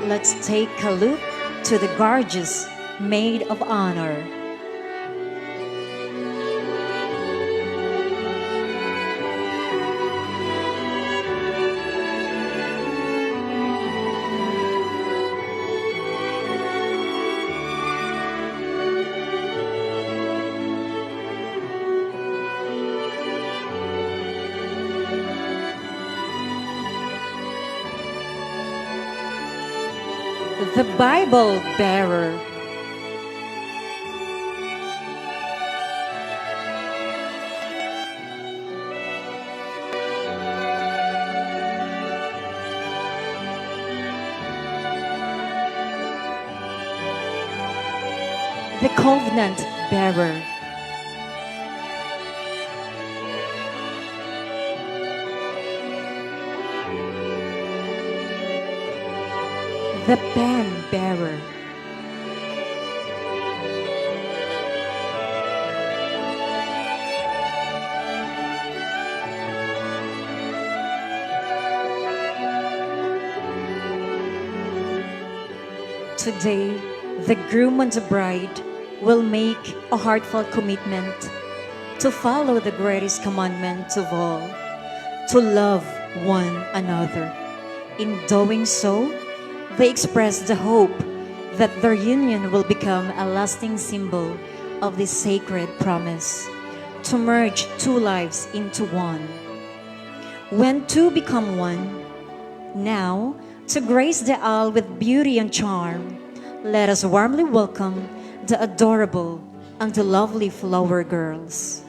let's take a look to the gorgeous maid of honor. The Bible bearer. The Covenant bearer. The pen bearer. Today, the groom and the bride will make a heartfelt commitment to follow the greatest commandment of all, to love one another. In doing so, they express the hope that their union will become a lasting symbol of this sacred promise to merge two lives into one. When two become one, now, to grace the aisle with beauty and charm, let us warmly welcome the adorable and the lovely flower girls.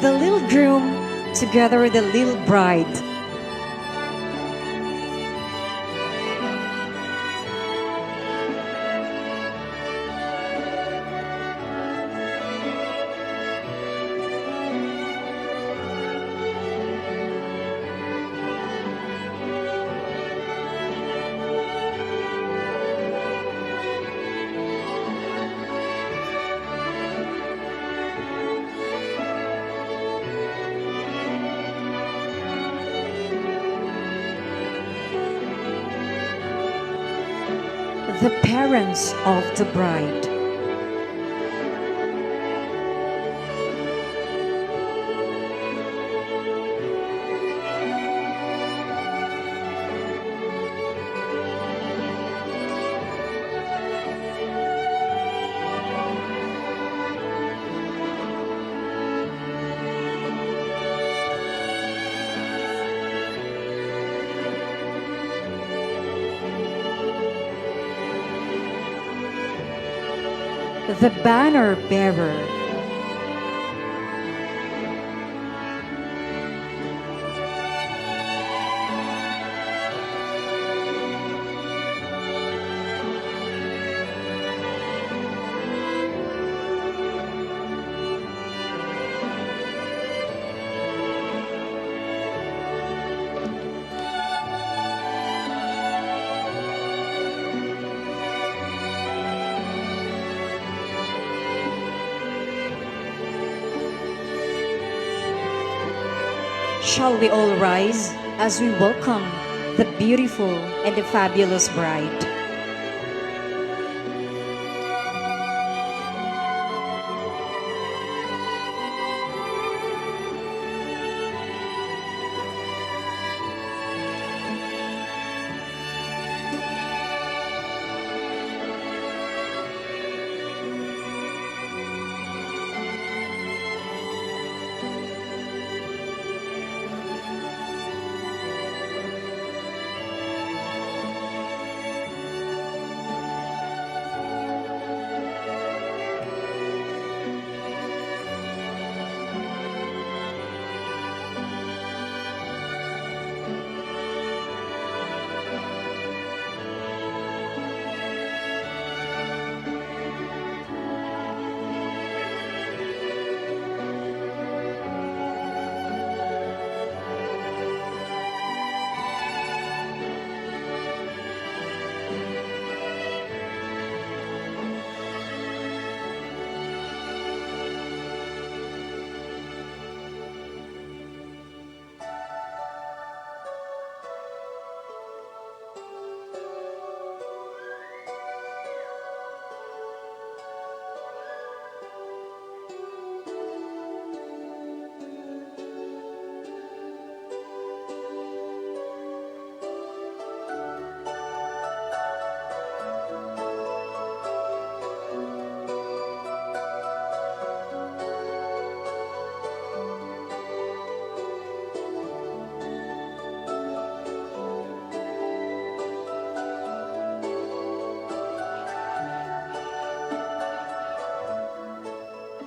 The little groom together with the little bride. The parents of the bride. The banner bearer. Shall we all rise as we welcome the beautiful and the fabulous bride?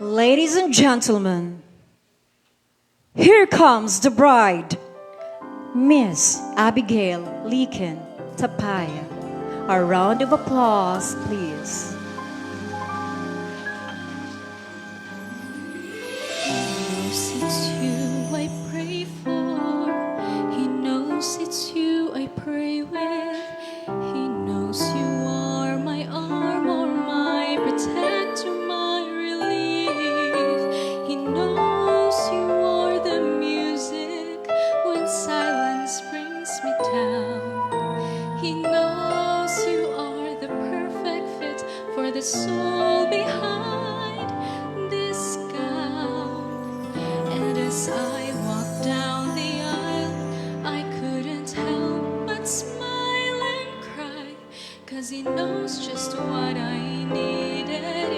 Ladies and gentlemen, here comes the bride, Miss Abigail Leakin Tapaya. A round of applause, please. It's you I pray for. He knows it's you I pray with. He knows you are my armor, my protector, my relief. He knows you are the music when silence brings me down. He knows you are the perfect fit for the soul behind this gown. And as I walked down the aisle, I couldn't help but smile and cry, 'cause he knows just what I needed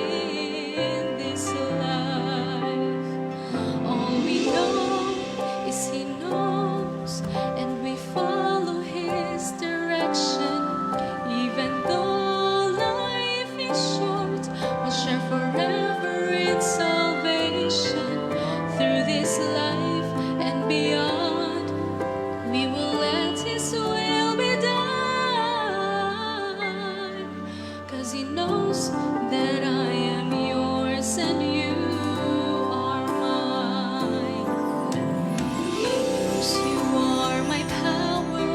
in this life. All we know is he knows, and we follow his direction. Even though life is short, we'll share forever in salvation. Through this life and beyond, we will let his will be done. 'Cause he knows that I am yours and you are mine. He knows you are my power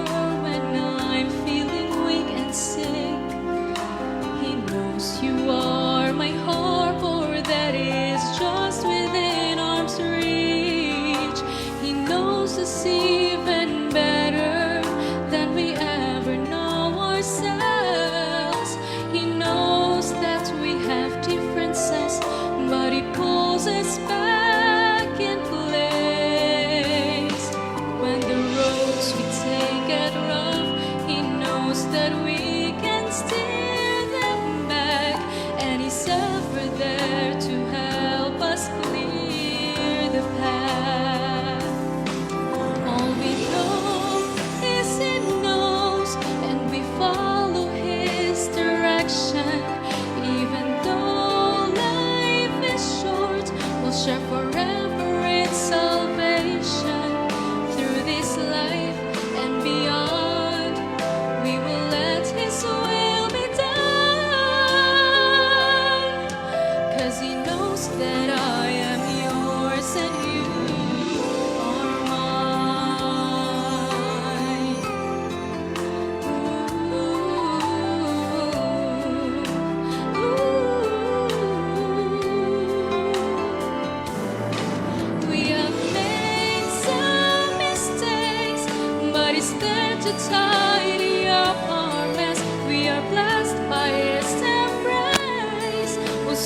when I'm feeling weak and sick. He knows you are my harbor that is just within arm's reach. He knows us even better than we ever know ourselves. He knows that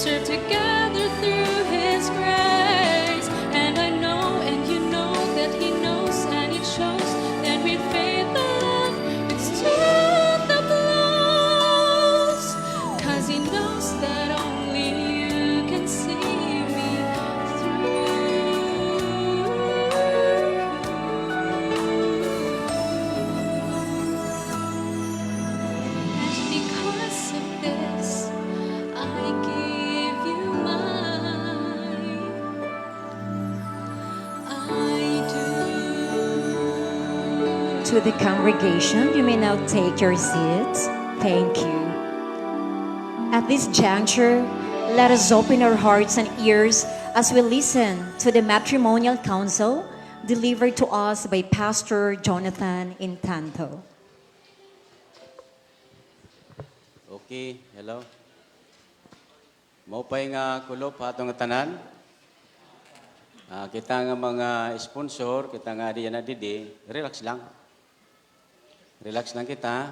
serve together through His grace. And I know, and you know that He knows, and it shows that with faith and love, it stood the blows. 'Cause He knows that only you can see me through. And because of this, I give you mine. I do. To the congregation, you may now take your seats. Thank you. At this juncture, let us open our hearts and ears as we listen to the matrimonial counsel delivered to us by Pastor Jonathan Intanto. Okay, hello. Maupay nga kulop atong tanan. Kita nga mga sponsor, kita nga di na didi, relax lang. Relax lang kita.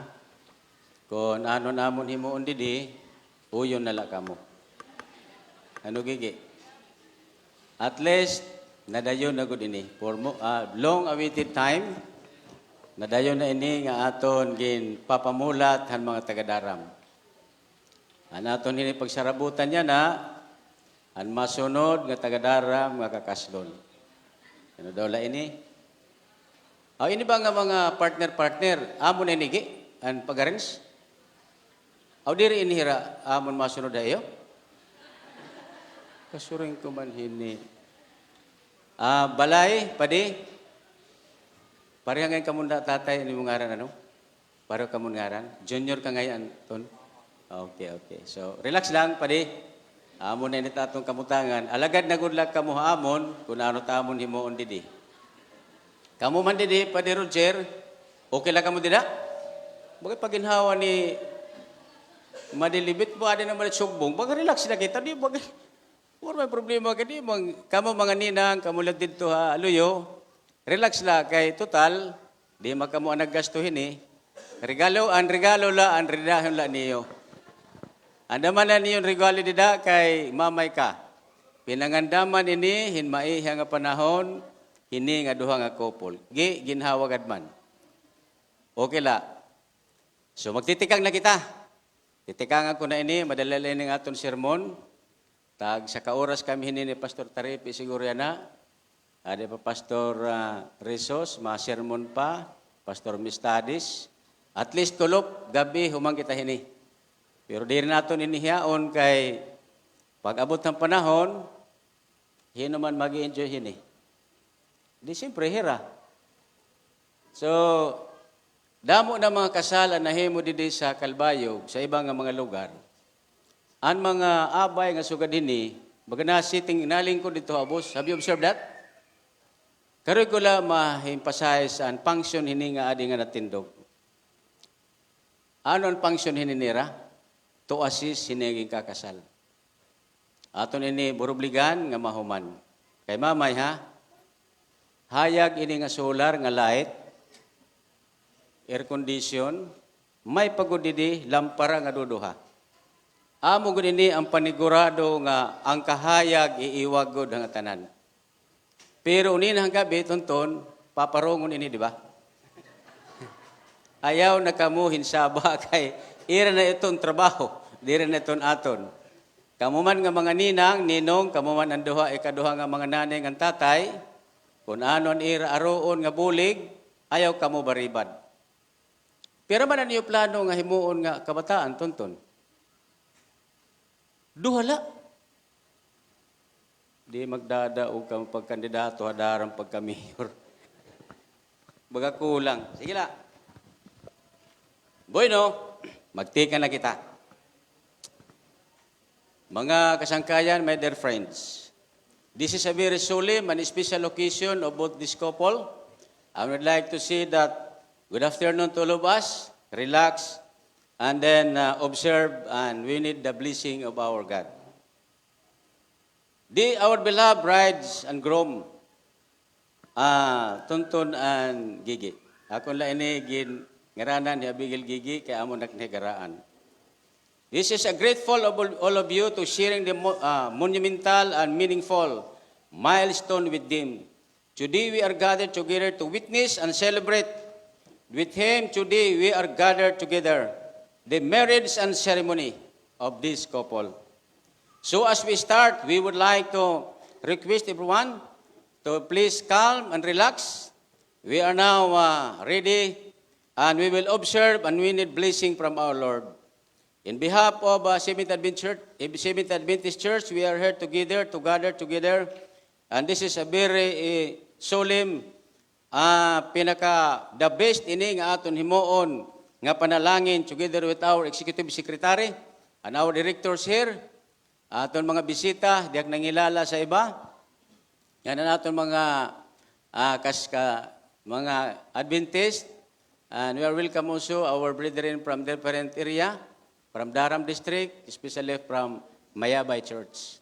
Kung ano namon himuon didi, uyon nala kamo. Ano gigi? At least nadayon na gud ini. For long awaited time, nadayon na ini nga aton gin papamulat han mga tagadaram. An aton ini pagsarabutan niya na an masunod nga tagadaram nga kakaslon. Ano daw la ini? Ini ba nga mga partner-partner? Amon na inigi? An pag-arrange? Diri inihira amon masunod ayo? Kasuring ko man hini. Balay, padi? Pareha ngayon kamunda tatay ni mong ngaran ano? Pareho kamong ngaran? Junior ka ngayon, Ton? Okay. So, relax lang, padi. Amon na init atong kamutangan. Alagad na good luck kamo amon, kung ano tamon himuon didi. Kamu man didi, padi Roger, okay lang kamo dida? Bakit paginhawa ni madilibit mo, adi naman sugbong, baga relax na kita, di baga, wala may problema ka di, kamo mga ninang, kamo lang dito ha, aluyo, relax la, kay total, di makamo ang naggastuhin eh, regalo la, ang redahon la niyo. Andaman na niyon regalo dida kay mamay ka. Pinangandaman ini hinmaiha nga panahon hini nga duha nga couple. Ginhawag adman. Okay la. So magtitikang na kita. Titikangan ko na ini madalala ning aton sermon. Tag sa kaoras kami hini ni Pastor Taripi siguro yana. Ada pa Pastor Rizos, ma-sermon pa, Pastor Mistadis. At least kulop gabi humang kita hini. Pero di rin natin inihiyaon kay pag abot ng panahon, hino man mag-i-enjoy hini. Di siyempre hira. So, damo na mga kasalan na himo didi sa Kalbayog, sa ibang nga mga lugar. Ang mga abay nga sugad hini, baga na sitting inaling ko dito abos. Have you observed that? Karoy ko lang ma-emphasize ang function hini nga adi nga natindog. Ano ang function hini nira? To assist hiniging kakasal. Aton ini burubligan nga mahuman. Kay mamay ha, hayag ini nga solar nga light, air condition, may pagod didi lampara nga duduha. Amo gud ini ang panigurado nga ang kahayag iiwag gud ang tanan. Pero unin hang gabi tonton paparongon ini di ba? Ayaw na kamo hinsaba kay ira na itong trabaho, dira na itong aton. Kamu man nga mga ninang, ninong, kamu man ang duha, ikaduha nga mga nanay ng tatay, kung ano ang ira aroon nga bulig, ayaw kamu baribad. Pero man ang iyo plano nga himuon nga kabataan, tonton. Duhala. Di magdadaog kang pagkandidato, hadarang pagka-mayor. Baga kulang. Sige la. Bueno, magtika na kita. Mga kasangkayan, my dear friends, this is a very solemn and special occasion of both this couple. I would like to say that good afternoon to all of us, relax, and then observe, and we need the blessing of our God. Our beloved brides and groom, Tuntun and Gigi. Ako lang ini ngaranan ni Abigail Gigi kaya amo naknigaraan. This is a grateful of all of you to sharing the monumental and meaningful milestone with them. Today we are gathered together to witness and celebrate with him. Today we are gathered together the marriage and ceremony of this couple. So as we start, we would like to request everyone to please calm and relax. We are now ready and we will observe and we need blessing from our Lord. In behalf of Seventh Adventist Church, we are here together to gather together. And this is a very solemn, the best ini nga aton himuon nga panalangin together with our Executive Secretary and our directors here. Aton mga bisita, diyak nangilala sa iba. Yan ang aton mga mga Adventist. And we are welcome also our brethren from different area, from Daram District, especially from Mayabay Church.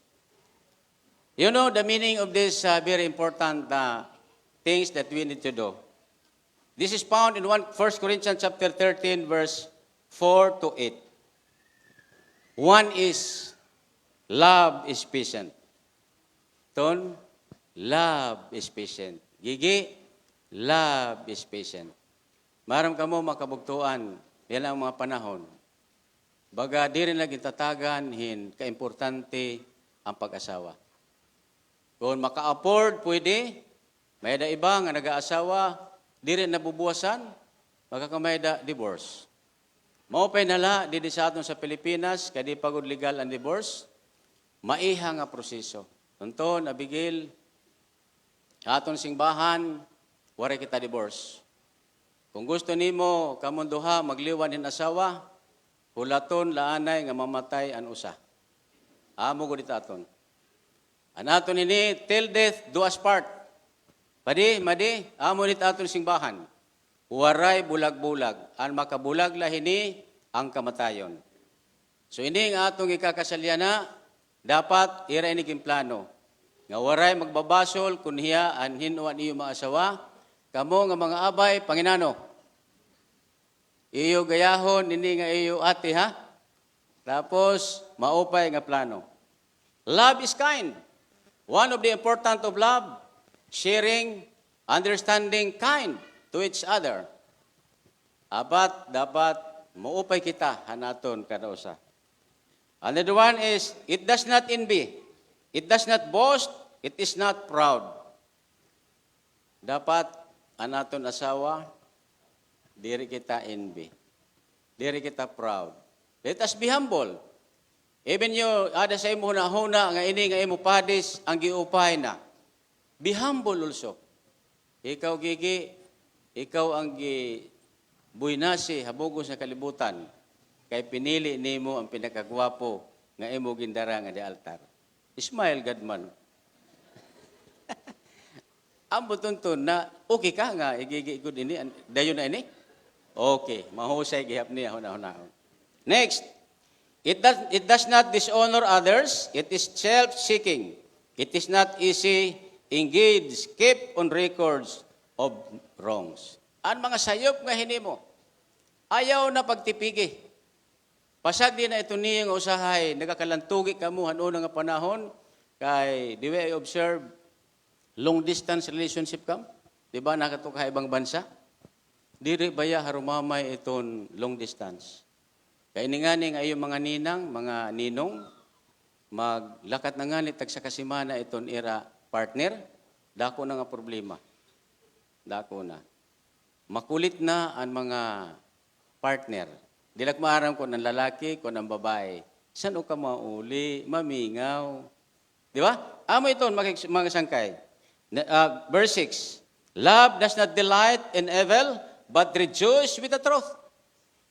You know the meaning of this very important things that we need to do. This is found in 1 Corinthians chapter 13, verse 4 to 8. One is, love is patient. Ton, love is patient. Gigi, love is patient. Maram ka mo makabugtuan, yan ang mga panahon. Baga, di rin lagi tatagan, kaimportante ang pag-asawa. Kung maka-afford, pwede. May da iba nga nag-aasawa, di rin nabubuwasan, magkakamay da divorce. Maupay nala, di sa aton sa Pilipinas, kaya di pagod legal ang divorce, maiha nga proseso. Tunton, Abigail, aton singbahan, wari kita divorce. Kung gusto nimo kamunduha magliwan hin asawa, hulaton laanay nga mamatay an usa. Amo ko dito aton. Anaton ini till death do us part. Madi, amo dito aton singbahan. Waray bulag-bulag. An makabulag lahini ang kamatayon. So ini nga atong ikakasalyana, dapat ira ini plano. Nga waray magbabasol kun hiya an hinuan iyo mga asawa, kamo nga mga abay, Panginano. Iyo gayahon, hindi nga iyo ate ha. Tapos, maupay nga plano. Love is kind. One of the important of love, sharing, understanding, kind to each other. Dapat, maupay kita, hanaton kada usa. Another one is, it does not envy. It does not boast. It is not proud. Dapat, anaton asawa, diri kita envy. Diri kita proud. Let us be humble. Even you, ada sa imo huna nga ini nga imo padis, ang giupay na. Be humble also. Ikaw, Gigi, ikaw ang buinasi, habugos sa kalibutan. Kay pinili nimo ang pinakagwapo nga imo gindara nga di altar. Smile, Godman. Ang butuntun na, okay ka nga, igigigod ini, dayon na ini? Okay, mahusay, gihap niya, hunahunahon. Next, it does not dishonor others, it is self-seeking. It is not easy, engaged, keep on records of wrongs. Ang mga sayop nga hinimo, ayaw na pagtipigi. Pasag din na ito niyang usahay, nagakalantugi ka mo, hanuno nga panahon, kay, di ba I observe, long distance relationship kam? Di ba nakatuka ibang bansa? Diri baya harumamay iton long distance. Kaya nga ayong mga ninang, mga ninong, maglakat na nga tag sa kasimana iton ira partner, dako na nga problema. Dako na. Makulit na ang mga partner. Dilak maaram ko ng lalaki, ko ng babae. Saan o ka mauli, mamingaw? Di ba? Amo iton, mga sangkay. Verse 6, love does not delight in evil, but rejoice with the truth.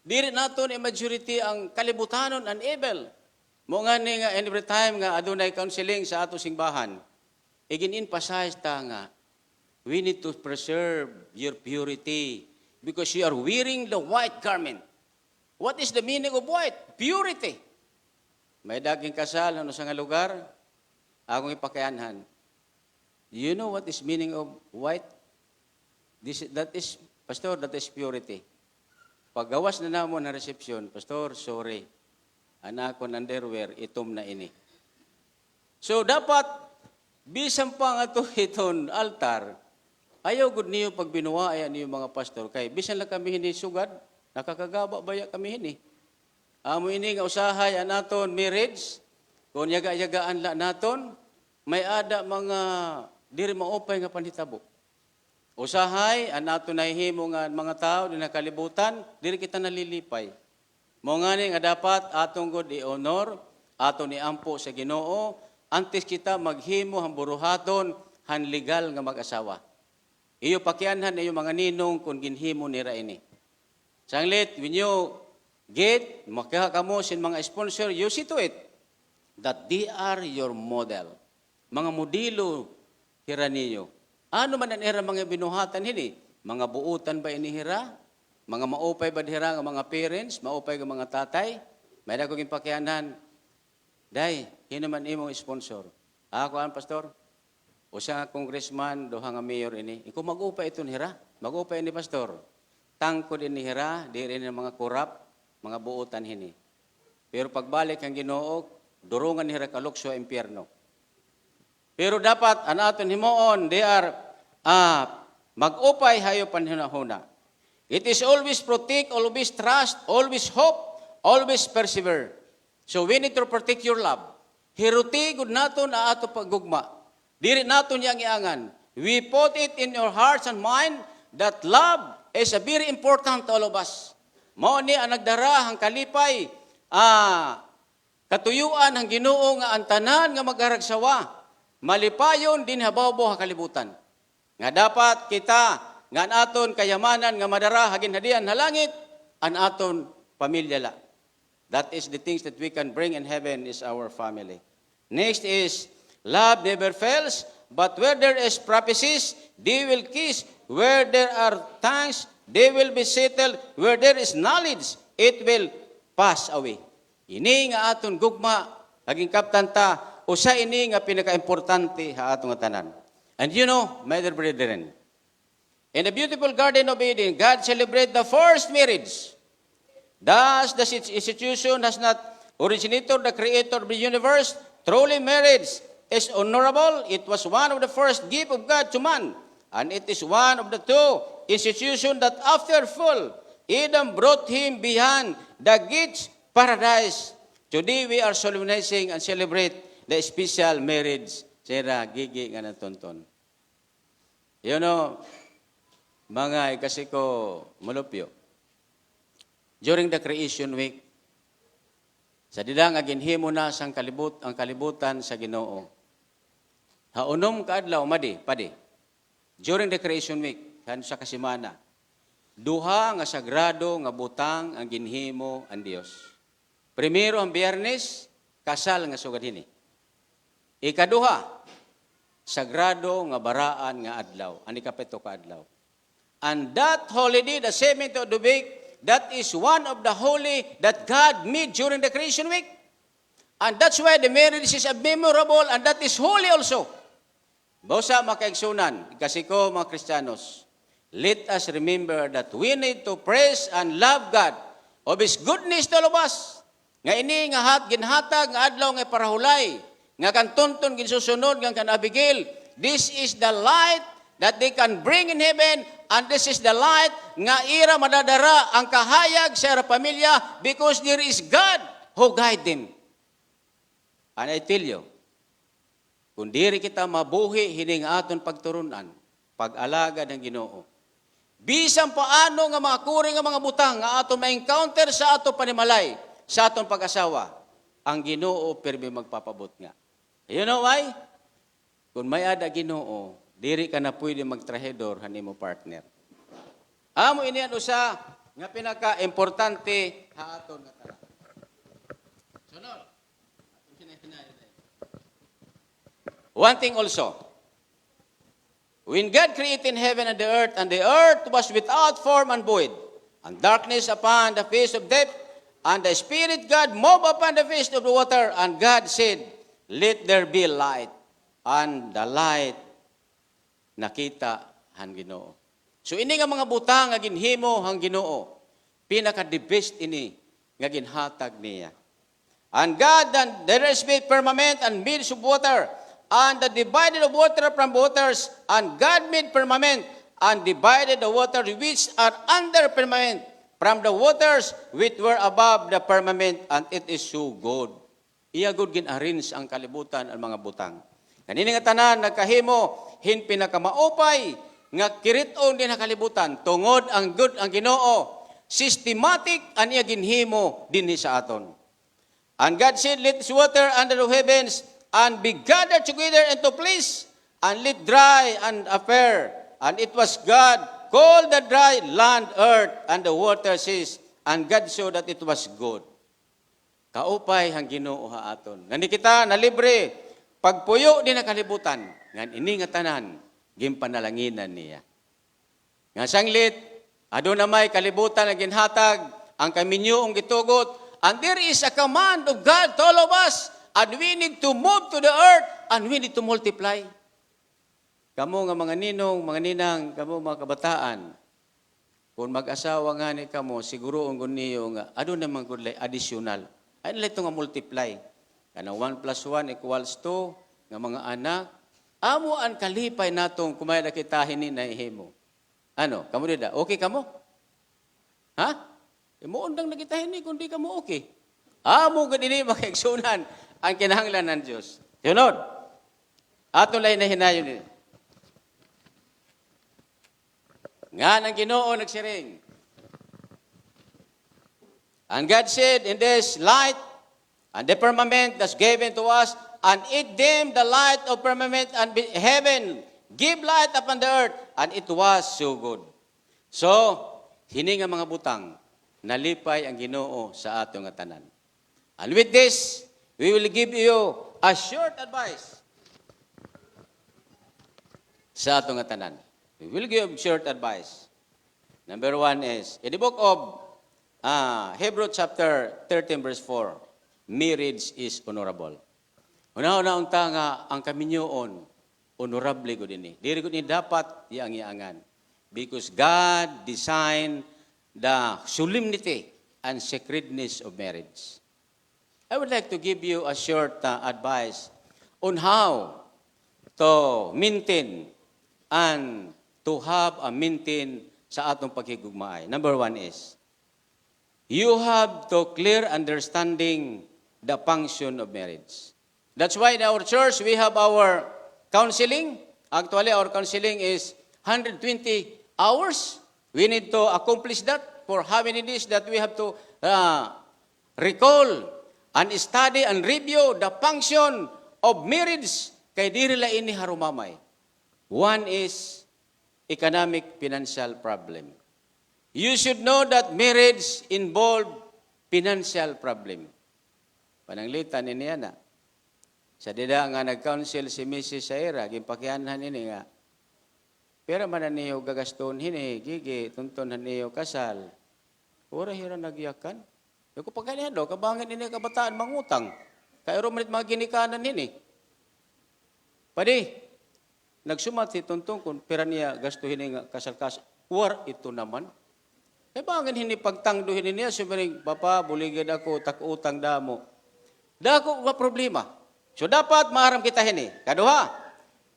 Diri naton majority ang kalibutanon and evil. Mo nga ni nga every time nga adunay counseling sa ato singbahan, igin-emphasize ta nga, we need to preserve your purity because you are wearing the white garment. What is the meaning of white? Purity. May daging kasal ano sa nga lugar, akong ipakayanhan. You know what is meaning of white? Pastor, that is purity. Paggawas na namo na reception, Pastor, sorry. anakon underwear, itom na ini. So dapat, bisan pa nga to iton altar, ayaw gud niyo pag binuwaya niyo mga pastor, kay bisan lang kami hindi sugad, nakakagaba baya kami ini. Amo ini nga usahay anaton marriage, kung yaga-yagaan la naton, may ada mga diri maupay nga panhitabo. Usahay, anaton na himo nga mga tao di nakalibutan, diri kita nalilipay. Mo nga ni nga dapat atong gud i-honor, aton iampo sa Ginoo, antes kita maghimo ang buruhaton han legal nga mag-asawa. Iyo pakianhan iyo mga ninong kung ginhimo nira ini. Sanglit, when you get, makiha kamo sin mga sponsor, you see to it that they are your model. Mga modelo hira ninyo. Ano man ang hira mga binuhatan hini? Mga buutan ba inihira? Mga maupay ba dihira nga mga parents? Maupay nga mga tatay? May dagong pakianhan. Day, hinuman imong sponsor. Ako ang pastor. Usa nga congressman, duha nga mayor ini. Ikaw mag-upay ito hira. Mag-upay ini pastor. Tangkod ini hira, di rin mga kurap, mga buutan hini. Pero pagbalik ang Ginoo, durungan ni hira kalukso impyerno. Pero dapat ang aton himoon, they are mag-upay hayo panhunahuna. It is always protect, always trust, always hope, always persevere. So we need to protect your love. Hiruti gud naton ang ato paggugma. Diri naton yang iangan. We put it in your hearts and mind that love is a very important to all of us. Mao ni ang nagdara ang kalipay, katuyuan ang Ginoo nga ang tanan nga magharagsawa. Malipayon din habaw-baw kalibutan. Nga dapat kita nga ang aton kayamanan nga madara hagin hadian na langit ang aton pamilya la. That is the things that we can bring in heaven is our family. Next is, love never fails, but where there is prophecies, they will kiss. Where there are tongues, they will be settled. Where there is knowledge, it will pass away. Ini nga aton gugma, haging kaptan ta, usa ini nga pinaka-importante ha atong tanan. And you know, my dear brethren, in the beautiful Garden of Eden, God celebrated the first marriage. Thus, the institution has not originated the creator of the universe. Truly, marriage is honorable. It was one of the first gifts of God to man. And it is one of the two institutions that after fall, Adam brought him beyond the gates paradise. Today, we are solemnizing and celebrate the special marriage. Sira, gigi nga natonton. You know, mga kasi ko mulupyo. During the creation week, sa didang aginhimo na sang ang kalibutan sa Ginoo. Haunom kaadlaw padi. During the creation week, kan sa kasimana, duha nga sagrado nga butang ang ginhimo ang Dios. Primero ang Biyernes, kasal nga sugad hini. Ikaduha, sagrado nga baraan nga adlaw, ani kapito ka adlaw. And that holiday, the seventh of the week, that is one of the holy that God made during the creation week. And that's why the marriage is memorable and that is holy also. Bausa makaigsunan, kasi ko mga Kristiyanos, let us remember that we need to praise and love God of His goodness to all of us. Nga ini nga ginhatag nga adlaw nga parahulay, nga kantunton ginsusunod nga kanabigil. This is the light that they can bring in heaven. And this is the light nga ira madadara ang kahayag sa pamilya because there is God who guide them. And I tell you, kung diri kita mabuhi hining aton pagturunan, pag-alaga ng Ginoo, bisan paano nga mga kuri nga mga butang nga aton ma-encounter sa aton panimalay, sa aton pag-asawa, ang Ginoo permi magpapabot nga. You know why? Kung may ada Ginoo, diri ka na pwede magtrahedor hanimo partner. Amo inian usa nga pinaka-importante ha aton nga tanan. Sunod. One thing also. When God created heaven and the earth was without form and void, and darkness upon the face of depth, and the Spirit God moved upon the face of the water, and God said, "Let there be light." And the light nakita han Ginoo. So ini nga mga butang nga ginhimo hang Ginoo, pinaka the best ini nga ginhatag niya. And God and there is made firmament and midst of water, and the divided of water from waters, and God made firmament, and divided the waters which are under firmament from the waters which were above the firmament, and it is so good. Iya good gin-arrange ang kalibutan ang mga butang. Kanini nga tanan nagkahimo hin pinakamaupay nga kiriton din ang kalibutan tungod ang good ang Ginoo. Systematic ang iya ginhimo dinhi sa aton. And God said, let this water under the heavens and be gathered together into place, and let dry and appear. And it was God called the dry land earth, and the water ceased, and God saw that it was good. Kaupay hang Ginoo ha aton. Ngani kita na libre pagpuyo din ang kalibutan. Ngan ini nga tanan ginpanalanginan niya. Nga sanglit ado na may kalibutan na ginhatag ang kaminyoong gitugot, and there is a command of God to all of us, and we need to move to the earth, and we need to multiply. Kamu nga mga ninong, mga ninang, kamu mga kabataan, kung mag-asawa nga ni kamo, siguro ang niyo nga, ado naman gulay additional. Ay nila ito nga multiply. Kanang 1 plus 1 equals 2, nga mga anak, amo ang kalipay natong kumaya na kita hini na ihimo. Ano, kamo nida, okay kamo? Ha? Imuundang na kita hini kung di kamo okay. Amo ganini makaigsunan ang kinahanglan ng Diyos. Sunod. Ato lay na hinayon ni. Nga ng Ginoo nagsiring. And God said, in this light, and the firmament that's given to us, and it dim the light of firmament and heaven, give light upon the earth, and it was so good. So, hini nga mga butang, nalipay ang Ginoo sa atong nga tanan. And with this, we will give you a short advice sa atong nga tanan. We will give short advice. Number 1 is, in the book of Hebrews chapter 13 verse 4, marriage is honorable. Una-una unta nga ang kaminyoon, honorable ko din. Diri ko ni dapat iang-iangan. Because God designed the solemnity and sacredness of marriage. I would like to give you a short advice on how to maintain and to have a maintain sa atong paghigugmaay. Number 1 is, you have to clear understanding the function of marriage. That's why in our church, we have our counseling. Actually, our counseling is 120 hours. We need to accomplish that for how many days that we have to recall and study and review the function of marriage. Kay diri la ini harumamay. One is economic financial problem. You should know that marriage involves financial problem. Pananglitan niya na. Sa dida nga nag-counsel si Mrs. Saira, gimpakianhan ini nga, pero man niyo gagaston hini, gigi, tunton niyo kasal. Ora hira nagyakan. Yung pagkanihan do, kabangin ini kabataan mangutang. Kairo manit mga ginikanan hini. Padi, nagsumat si tuntong kung pera niya gasto hini nga kasal-kasal. War ito naman. Eh bangin hini pagtangduhin niya, sumiring, Papa, buligid ako, tak-utang damo. Dako nga problema. So dapat maharam kita hini. Kaduha,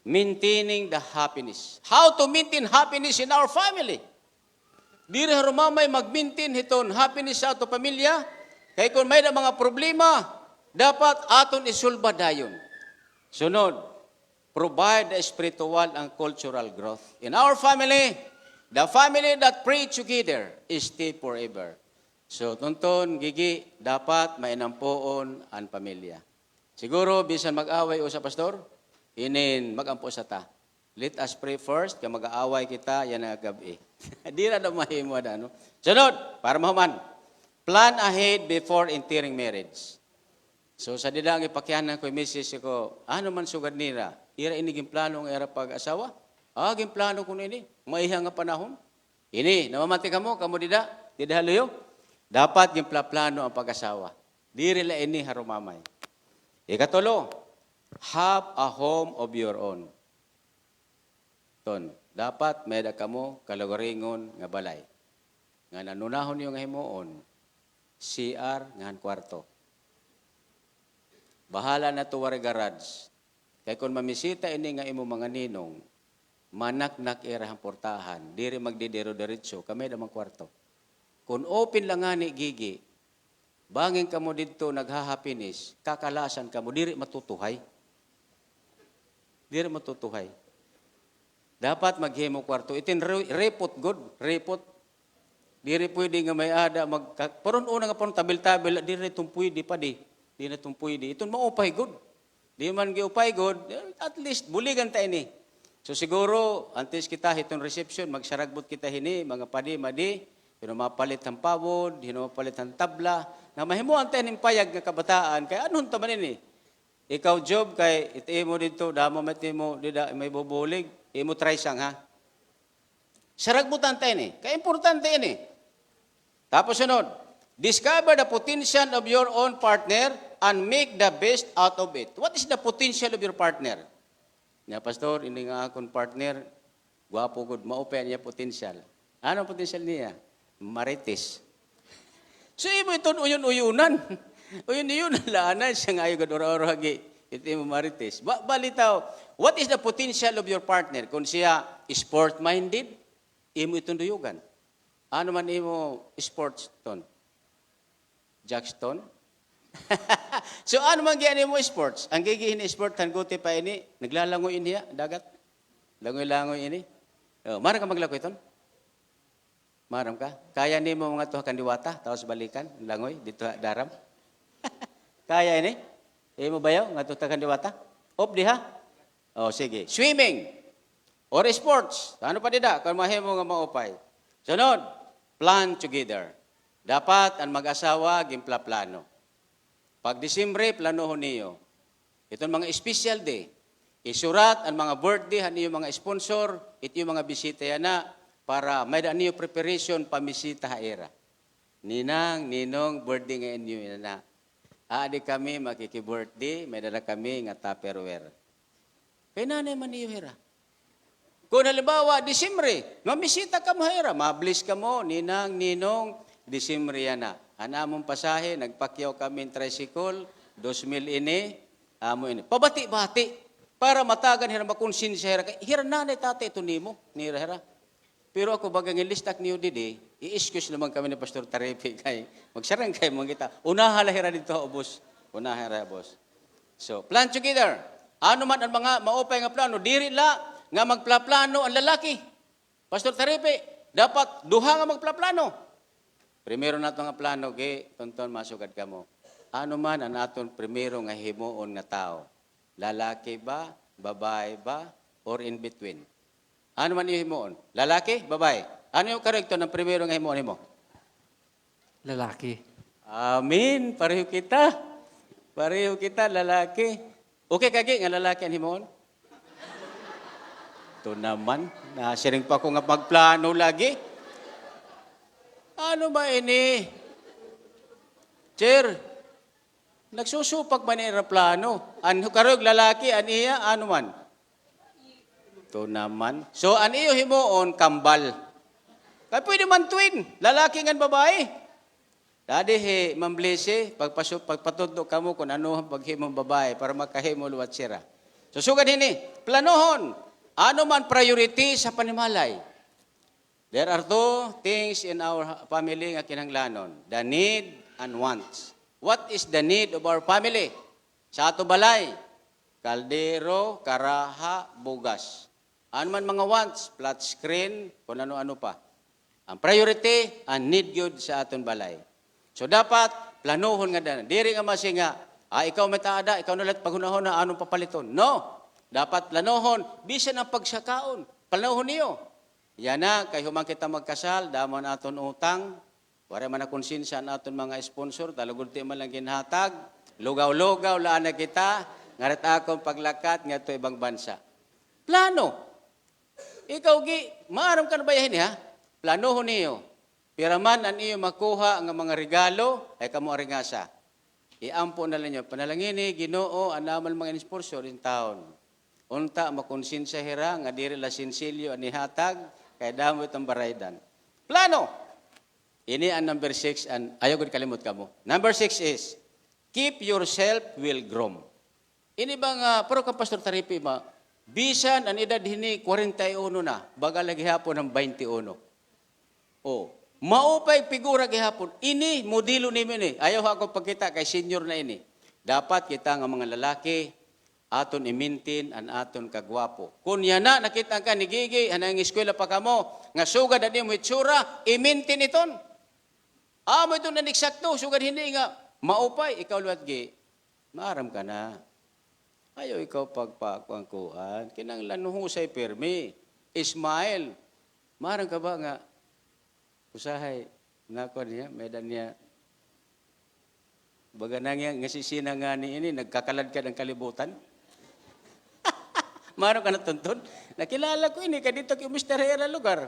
maintaining the happiness. How to maintain happiness in our family. Diri harumamay mag-maintain hiton happiness sa ato pamilya. Kaya kung may na mga problema, dapat aton isulba dayon. Sunod, provide the spiritual and cultural growth. In our family, the family that pray together is stay forever. So, tunton, gigi, dapat mainampoon ang pamilya. Siguro, bisan mag-away o sa pastor, inin mag-ampo sa ta. Let us pray first, kaya mag-aaway kita, yan ang gabi. Di na mahimo na, no? Sunod, para mahuman, plan ahead before entering marriage. So, sa didang ipakyanan ko, misis ko, ano man sugad nila, ira iniging plano ng era pag-asawa? Ging plano ko na ini, maihang nga panahon. Ini, namamati ka mo dida, haluyo. Dapat yung plano ang pag-asawa. Diri la ini harumamay. Ikatulo, have a home of your own. Ton, dapat may da kamo kalagaringon nga balay. Nga nanunahon yung himuon, CR nga kwarto. Bahala na to war garage. Kay kung mamisita ini nga imo mga ninong, manak-nak irahang portahan, diri magdidero-diretso, kami namang kwarto. Kung open lang nga ni Gigi, bangin ka mo dito naghahapinis, kakalasan ka mo, diri matutuhay. Diri matutuhay. Dapat maghimo kwarto. Itin repot good, repot. Diri pwede nga may ada paron una nga pon tabil-tabil, diri tumpuy di pa di. Di na tumpuy di. Iton maupay good. Di man giupay good, at least buligan ta ini. So siguro antes kita hiton reception, magsaragbot kita hini, mga padi madi, hino mapalit ang pawod, hino mapalit ang tabla, na mahimuan tayo ng payag nga kabataan, kay anong taman ini? Ikaw job, kay iti mo dito, damo mo, dida, may bubulig, imo try sang ha? Saragbutan tayo ni, kay importante ini. Tapos sunod, discover the potential of your own partner and make the best out of it. What is the potential of your partner? Nya pastor, ini nga akong partner, gwapo gud, maupay niya potential. Ano potential niya? Marites. So, imo ito uyon-uyunan. Uyon-uyunan, laanan siya nga yung oro-oro hagi. Ito mo marites. Balitaw, what is the potential of your partner? Kung siya sport-minded, imo itong duyugan. Ano man imo sports ton? Jackstone? So, ano man giyan mo sports? Ang gigihin sport, tangguti pa ini, naglalangoy niya, dagat. Langoy-langoy ini. Oh, marang ka maglakoy ton? Maram ka? Kaya ni mo mga tuha kandiwata, tapos balikan, langoy, dito daram. Kaya ini? Imo bayaw, nga tuha kandiwata? Op di ha? Oh, sige. Swimming or sports. Ano pa dida? Kung mahimo nga maupay. Sunod, plan together. Dapat ang mag-asawa, gimpla-plano. Pag Disyembre, planohon niyo. Itong mga special day. Isurat ang mga birthday, niyo mga sponsor, ito yung mga bisita yan na, para may daan niyo preparation pamisita haera. Ninang, ninong, birthday ngayon niyo na. Aadi kami makiki-birthday, may dala kami nga tupperware. Kaya nanay man niyo hera. Kung halimbawa, Disyembre, mamisita ka mo haera, mablis ka mo, ninang, ninong, Disyembre yan na. Anamong pasahe, nagpakyaw kami tricycle, 2,000 ini, amo ini. Pabati-bati, para matagan hira makonsensya hera. Hira nanay tate ito nimo, nira hera. Pero ako bagang ilistak niyo didi, i-excuse naman kami ni Pastor Tarepi kay magsarang kay mga kita. Unahala hira dito, boss. Unahala, boss. So, plan together. Ano man ang mga maupay nga plano, diri la nga magplaplano ang lalaki. Pastor Tarepi, dapat duha nga magplaplano. Primero nato nga plano, kay tonton masugad ka mo. Ano man ang aton primero nga himuon nga tao? Lalaki ba, babae ba, or in between? Ano man yung himuon? Lalaki, babae? Ano yung karekto ng primero nga himuon mo? Lalaki. Amen. Pareho kita. Pareho kita, lalaki. Okay kagi nga lalaki ang himuon? Ito naman. Nasiring pa ko nga pagplano lagi. Ano ba ini? Chair, nagsusupag ba ni plano? Ano karog lalaki, aniya, ano man? Ito naman. So, an iyo himuon, kambal. Kaya pwede man twin, lalaki ngan babae. Dadi he, mamblese, pagpatundo ka mo kung ano ang paghimong babae para makahimo luwat sira. So, sugad hini, planohon, ano man priority sa panimalay. There are two things in our family nga kinahanglanon, the need and wants. What is the need of our family? Sa ato balay, kaldero, karaha, bugas. Ano man mga wants, flat screen, kung ano-ano pa. Ang priority, ang need yun sa aton balay. So dapat, planuhon nga dana. Diri nga masinga, ikaw may taada, ikaw nalat paghunahon na anong papaliton. No! Dapat planuhon, bisan ang pagsakaon. Planuhon niyo. Yan na, kay humang kita magkasal, damo na aton utang, wala man na konsensya na aton mga sponsor, talagod di man lang ginhatag, lugaw-lugaw, laan na kita, ngarit akong paglakat, nga ito ibang bansa. Plano! Ikaw, maaram ka na ba yahin, ha? Planohon niyo. Piraman ang iyo makuha ang mga regalo, ay kamo aringasa. Iampo na lang niyo. Panalangini, Ginoo, anamal mga sponsor in town. Unta, makonsensya hira, nga diri la sinsilyo anihatag, kaya damo itong baraydan. Plano! Ini ang number 6, and ayaw ko kalimot ka mo. Number 6 is, keep yourself well groomed. Ini bang, pero ka Pastor Taripi, bisan ang edad hini 41 na, baga lagi hapon ng 21. Oh, maupay figura gihapon. Ini, modelo ni ini. Ayaw ako pagkita kay senior na ini. Dapat kita nga mga lalaki, aton imintin ang aton kagwapo. Kung yan na, nakita ka ni Gigi, hanang eskwela pa kamo, nga sugad na mo itsura, imintin iton. Mo ito na eksakto, sugad hindi nga, maupay, ikaw luwat gi, maaram ka na. Ayaw ikaw pagpapangkuhan, kinanglan husay permi, Ismail, maaram ka ba nga, usahay, nako niya, medan niya, baga na nga sisina nga ni ini, nagkakalad ka ng kalibutan. Maaram ka na tuntun. Nakilala ko ini, kadito kay Mr. Herrera lugar.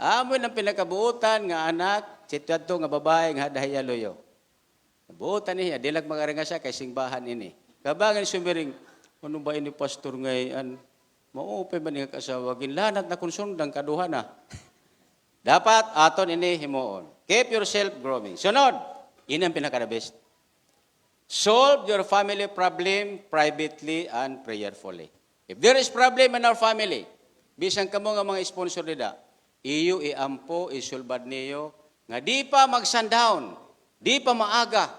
Amoy ng pinakabuutan nga anak, sitwato nga babae nga hadahayaloyo. Buutan niya, dilag magaringa siya kay singbahan ini. Kabangan sumiring, ano ba ini pastor ngayon? Maupe ba niya kasawa? Ginlanat na konsundang kaduha na. Dapat aton ini himuon. Keep yourself growing. Sunod, ini ang pinaka-best. Solve your family problem privately and prayerfully. If there is problem in our family, bisan kamo nga mga sponsor nila, iyo iampo, isulbad niyo, nga di pa mag-sundown, di pa maaga,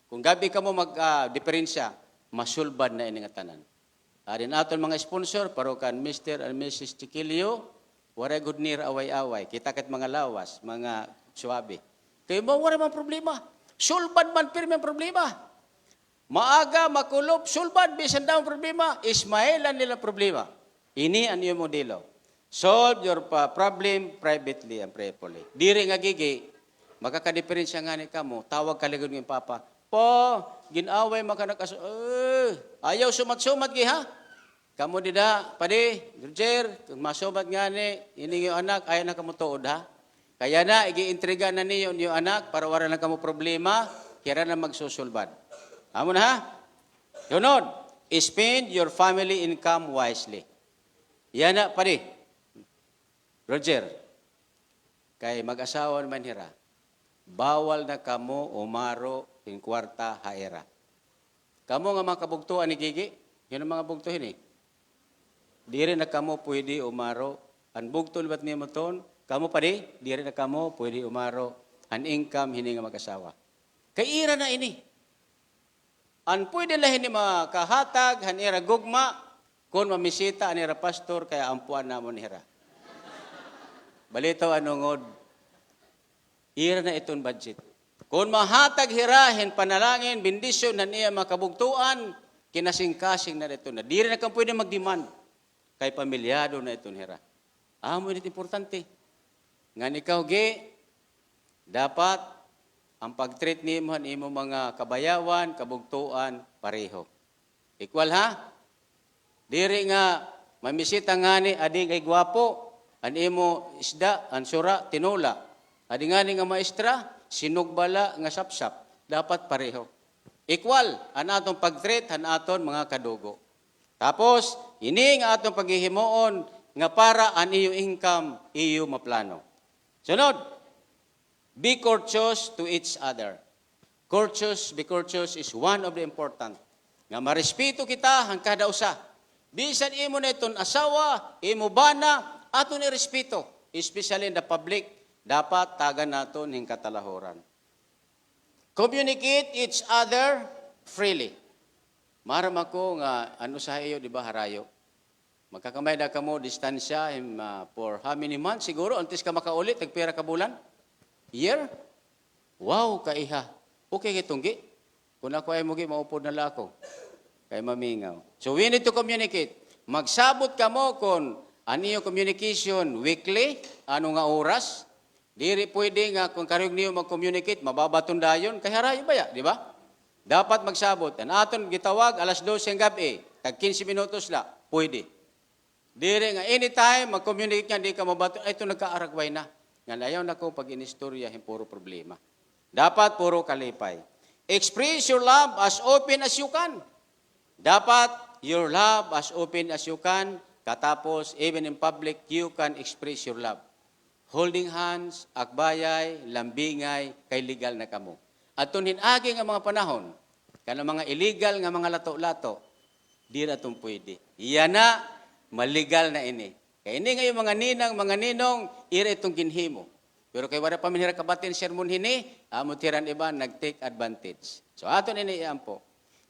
kung gabi kamo mag-diferensya, masulbad na ini nga tanan. Arin aton mga sponsor, parokan Mr. and Mrs. Chiquilio, waray good near away-away, kita kat mga lawas, mga suwabe. Kaya mo, waray man problema. Sulbad man pirmi ang problema. Maaga, makulop, sulbad, bisan daw ang problema. Ismail ang nila problema. Ini ang iyong modelo. Solve your problem privately and prayerfully. Diri nga gigi, makakadiferensya nga ni kamo, tawag kaligod ng papa, po, ginaway makanakas, ayaw sumat-sumat gi ha? Kamo dida, padi, Roger, masumat nga ni, ini yung anak, ayaw na kamo tuod ha? Kaya na, igi-intriga na niyo yung anak, para wala na kamo problema, kira na magsusulbad. Amo na ha? Yunod, spend your family income wisely. Yan na, padi. Roger, kay mag-asawa naman hira, bawal na kamo umaro in kwarta haera. Kamo nga mga kabugtuan ni Gigi, yun ang mga bugtuhin eh. Di rin na kamo pwede umaro. Ang bugto libat niya mo ton, kamo padi, di rin na kamo pwede umaro. Ang income, hindi nga mag-asawa. Kay ira na ini. An pwede lahin ni makahatag, hanira gugma, kung mamisita, hanira pastor, kaya ampuan na mo nihira. Balitaw anungod, ira na itong budget. Kung mahatag hirahin, panalangin, bendisyon na niya makabugtuan, kinasing-kasing na ito na. Di rin na kang pwede mag-demand, kay pamilyado na itong hira. Mo ito importante. Nga ikaw, dapat, ang pag-treat nimo imo mga kabayawan, kabugtuan, pareho. Equal ha? Diri nga, mamisita nga ni, adi kay gwapo, an imo isda, an sura, tinula. Adi nga ni nga maestra, sinugbala nga sapsap. Dapat pareho. Equal, an atong pag-treat, an aton mga kadugo. Tapos, ini nga atong paghihimoon, nga para an iyo income, iyo maplano. Sunod, be courteous to each other. Be courteous is one of the important. Nga marespeto kita ang kada usa. Bisan imo na itong asawa, imo bana, ato ni respeto. Especially in the public, dapat tagan naton ng katalahuran. Communicate each other freely. Maram ako nga, ano sa iyo, di ba, harayo? Magkakamay na ka mo, distansya, for how many months? Siguro, antes ka makaulit, nagpira ka bulan? Year? Wow, kaiha. Okay, kitunggi. Kung ako ay mugi, maupod na lang ako. Kay mamingaw. So we need to communicate. Magsabot ka mo kung ano yung communication weekly, ano nga oras. Diri pwede nga kung kariyog niyo mag-communicate, mababaton dayon. Kaya harayo ba ya, di ba? Dapat magsabot. Ang aton gitawag, alas 12 ng gabi, tag 15 minutos la, pwede. Diri nga, anytime, mag-communicate nga, di ka mabaton, ito nagkaaragway na. Nga ayaw na ko pag inistorya, puro problema. Dapat puro kalipay. Express your love as open as you can. Dapat your love as open as you can. Katapos, even in public, you can express your love. Holding hands, akbayay, lambingay, kay legal na kamo. At tunin aging ang mga panahon, Kana mga illegal nga mga lato-lato, di na itong pwede. Iyan na, maligal na ini. Kaya ini ngayon mga ninong, ira itong ginhimo. Pero kay wala pa minira kabatin sermon hini, amo tiran iba, nag-take advantage. So aton ini iampo.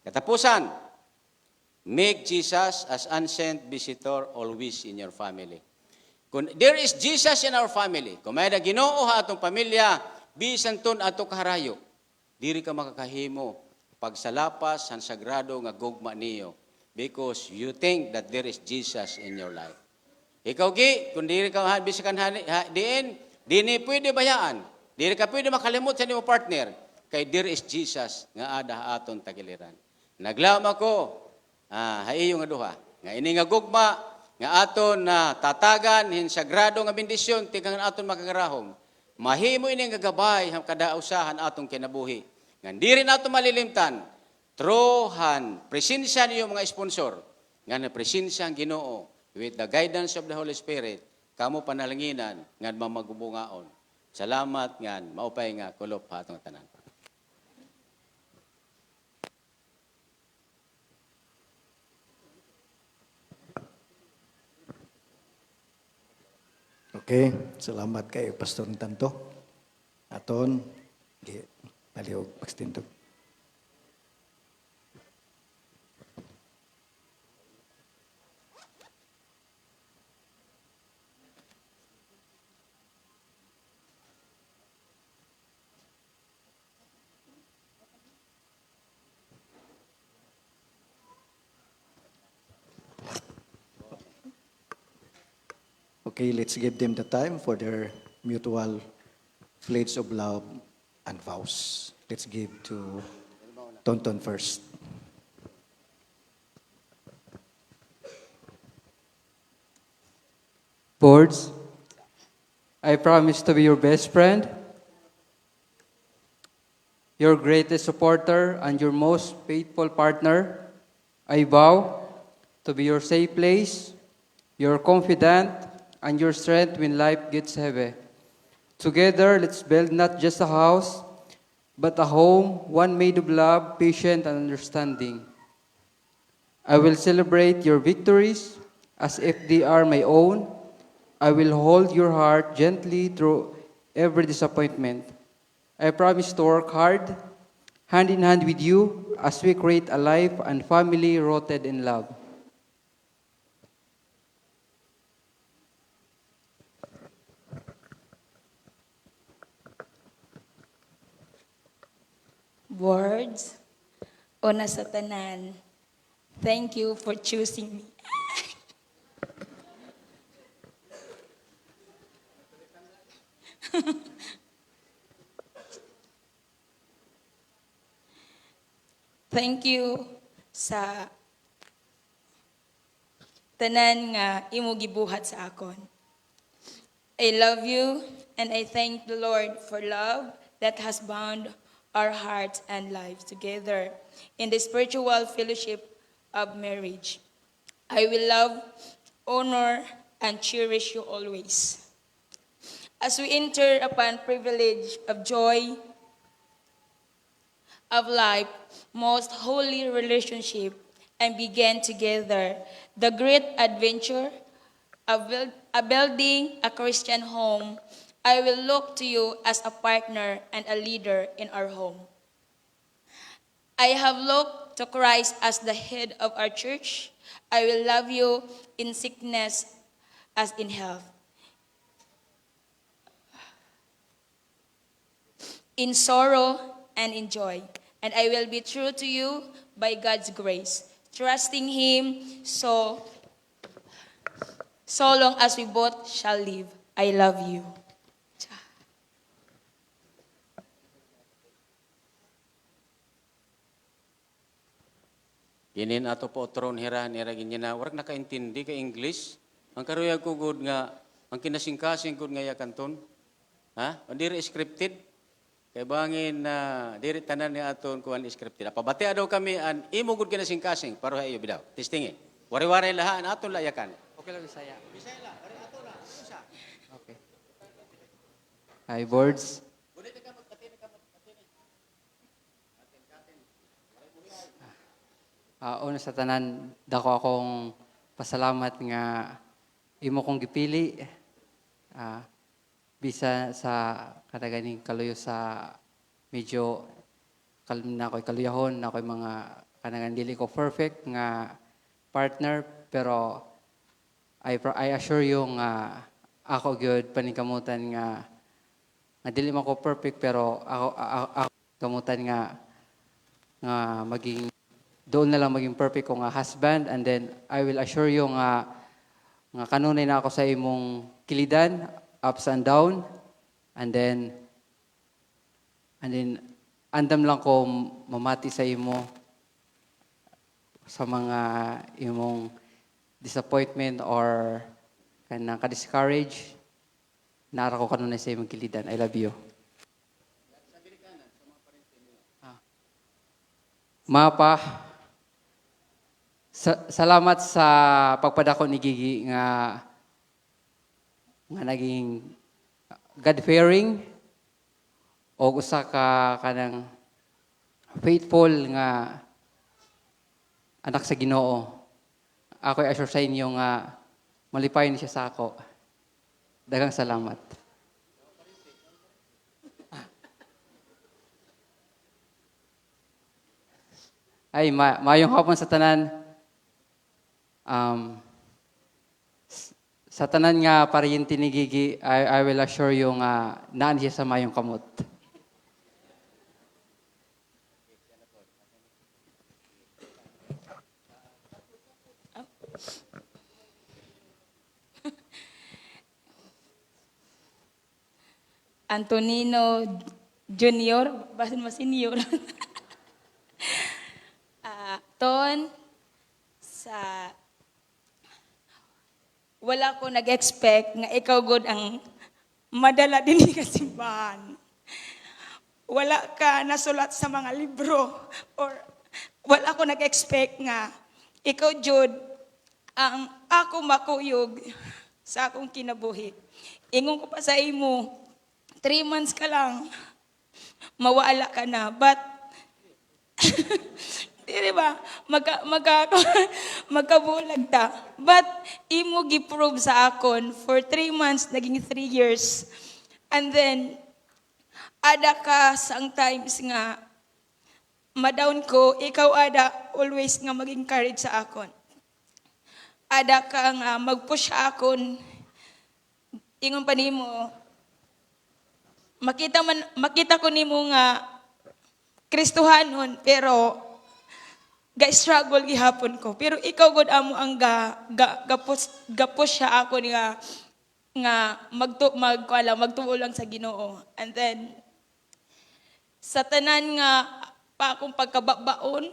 Katapusan, make Jesus as unsent visitor always in your family. Kung there is Jesus in our family, kung may na Ginoo ha atong pamilya, bisan ton ato kaharayo, diri ka makakahimo pagsalapas ang sagrado nga gugma niyo because you think that there is Jesus in your life. Ikaw gi, kung diri ka bisakan diin, dini pwede bayaan. Diri ka pwede makalimot sa nimo partner kay there is Jesus nga ada aton tagiliran. Naglaom ako, haiyo nga duha. Nga ini nga gugma nga aton na tatagan hin sagrado nga bendisyon tigang aton makagarahom. Mahimo ini nga gabay ham kada usahan atong kinabuhi. Nga diri nato malilimtan, trohan, presensya niyo mga sponsor, nga na presensya ang Ginoo, with the guidance of the Holy Spirit, kamo panalanginan, nga mamagubungaon. Salamat nga, maupay nga, kulop ha atong tanan. Okay, salamat kay Pastor Tanto. Aton, palihog pagstintog. Okay, let's give them the time for their mutual pledge of love and vows. Let's give to Tonton first. Boards, I promise to be your best friend, your greatest supporter, and your most faithful partner. I vow to be your safe place, your confidant, and your strength when life gets heavy. Together, let's build not just a house, but a home, one made of love, patience, and understanding. I will celebrate your victories as if they are my own. I will hold your heart gently through every disappointment. I promise to work hard, hand in hand with you, as we create a life and family rooted in love. Words, una sa tanan, thank you for choosing me. Thank you sa tanan nga imo gibuhat sa akon. I love you and I thank the Lord for love that has bound our hearts and lives together in the spiritual fellowship of marriage. I will love, honor, and cherish you always. As we enter upon privilege of joy, of life, most holy relationship, and begin together the great adventure of building a Christian home, I will look to you as a partner and a leader in our home. I have looked to Christ as the head of our church. I will love you in sickness as in health, in sorrow and in joy. And I will be true to you by God's grace, trusting Him so long as we both shall live. I love you. Inin ato po tron hira ginina warak nakaintindi ka English. Ang karuyag ko good nga ang kinasingkasing good nga yakanton. Ha? Diri scripted. Kay bangin na diri tanan ni aton kuan scripted. Apabati daw kami an imo good kinasingkasing paro hayo bidaw. Testingi. Wari-wari lahan aton layakan. Okay lang, Bisaya. Bisaya lang. Ato lang. Okay. Hi, boards. Una sa tanan, dako akong pasalamat nga imo kong gipili. Bisa sa kadaganing kaluyo sa medyo na ako'y kaluyahon, na ako'y mga kanang dili ko perfect nga partner, pero I assure you nga ako gyud paningkamutan nga dili man ko perfect, pero ako kamutan nga maging doon na lang maging perfect ko nga husband. And then I will assure you nga kanunay na ako sa imong kilidan, ups and down, and then andam lang ko mamati sa imo sa mga imong disappointment or kanang ka-discourage. Nara ko kanunay sa imong kilidan. I love you. Mapa, salamat sa pagpadako ni Gigi nga naging God-fearing o usa ka kanang faithful nga anak sa Ginoo. Ako ay assure sa inyo nga malipayon siya sa ako. Daghang salamat. Ay, maayong hapon sa tanan. Sa tanan nga pariyente ni Gigi, I will assure you nga naan siya sa mayong kamot. Antonino Junior, basin mo senior. Ton, wala ko nag-expect nga ikaw god ang madala din ka simbahan. Wala ka nasulat sa mga libro, or wala ko nag-expect nga ikaw jud ang ako makuyog sa akong kinabuhi. Ingon ko pa sa imo, 3 months ka lang, mawala ka na. But, di ba, magkabulag ta. But, imo gi-prove sa akon, for 3 months, naging 3 years. And then, ada ka sang times nga, madown ko, ikaw ada, always nga maging courage sa akon. Ada ka nga, mag-push akon, ingon pa nimo, makita ko nimo nga Kristohanon, pero ga-struggle gihapon ko. Pero ikaw god amo ang gapos siya ako nga magtuo lang sa Ginoo. And then sa tanan nga pa akong pagkababaon,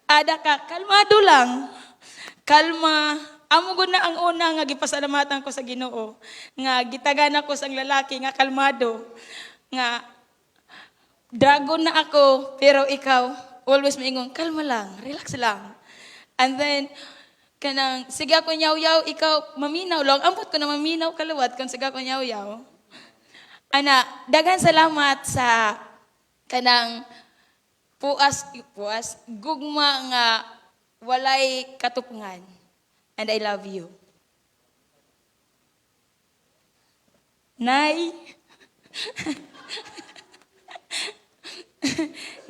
ada ka, kalmado lang. Kalma. Amo gud na ang una nga gipasalamatan ko sa Ginoo nga gitagana ko sang lalaki nga kalmado, nga dragon na ako, pero ikaw always maingon kalma lang, relax lang. And then kanang siga ko yaw-yaw, ikaw maminaw lang, ambot ko na maminaw kalawat kung siga ko yaw-yaw. Ana, daghan salamat sa kanang puas gugma nga walay katupungan. And I love you. Nay.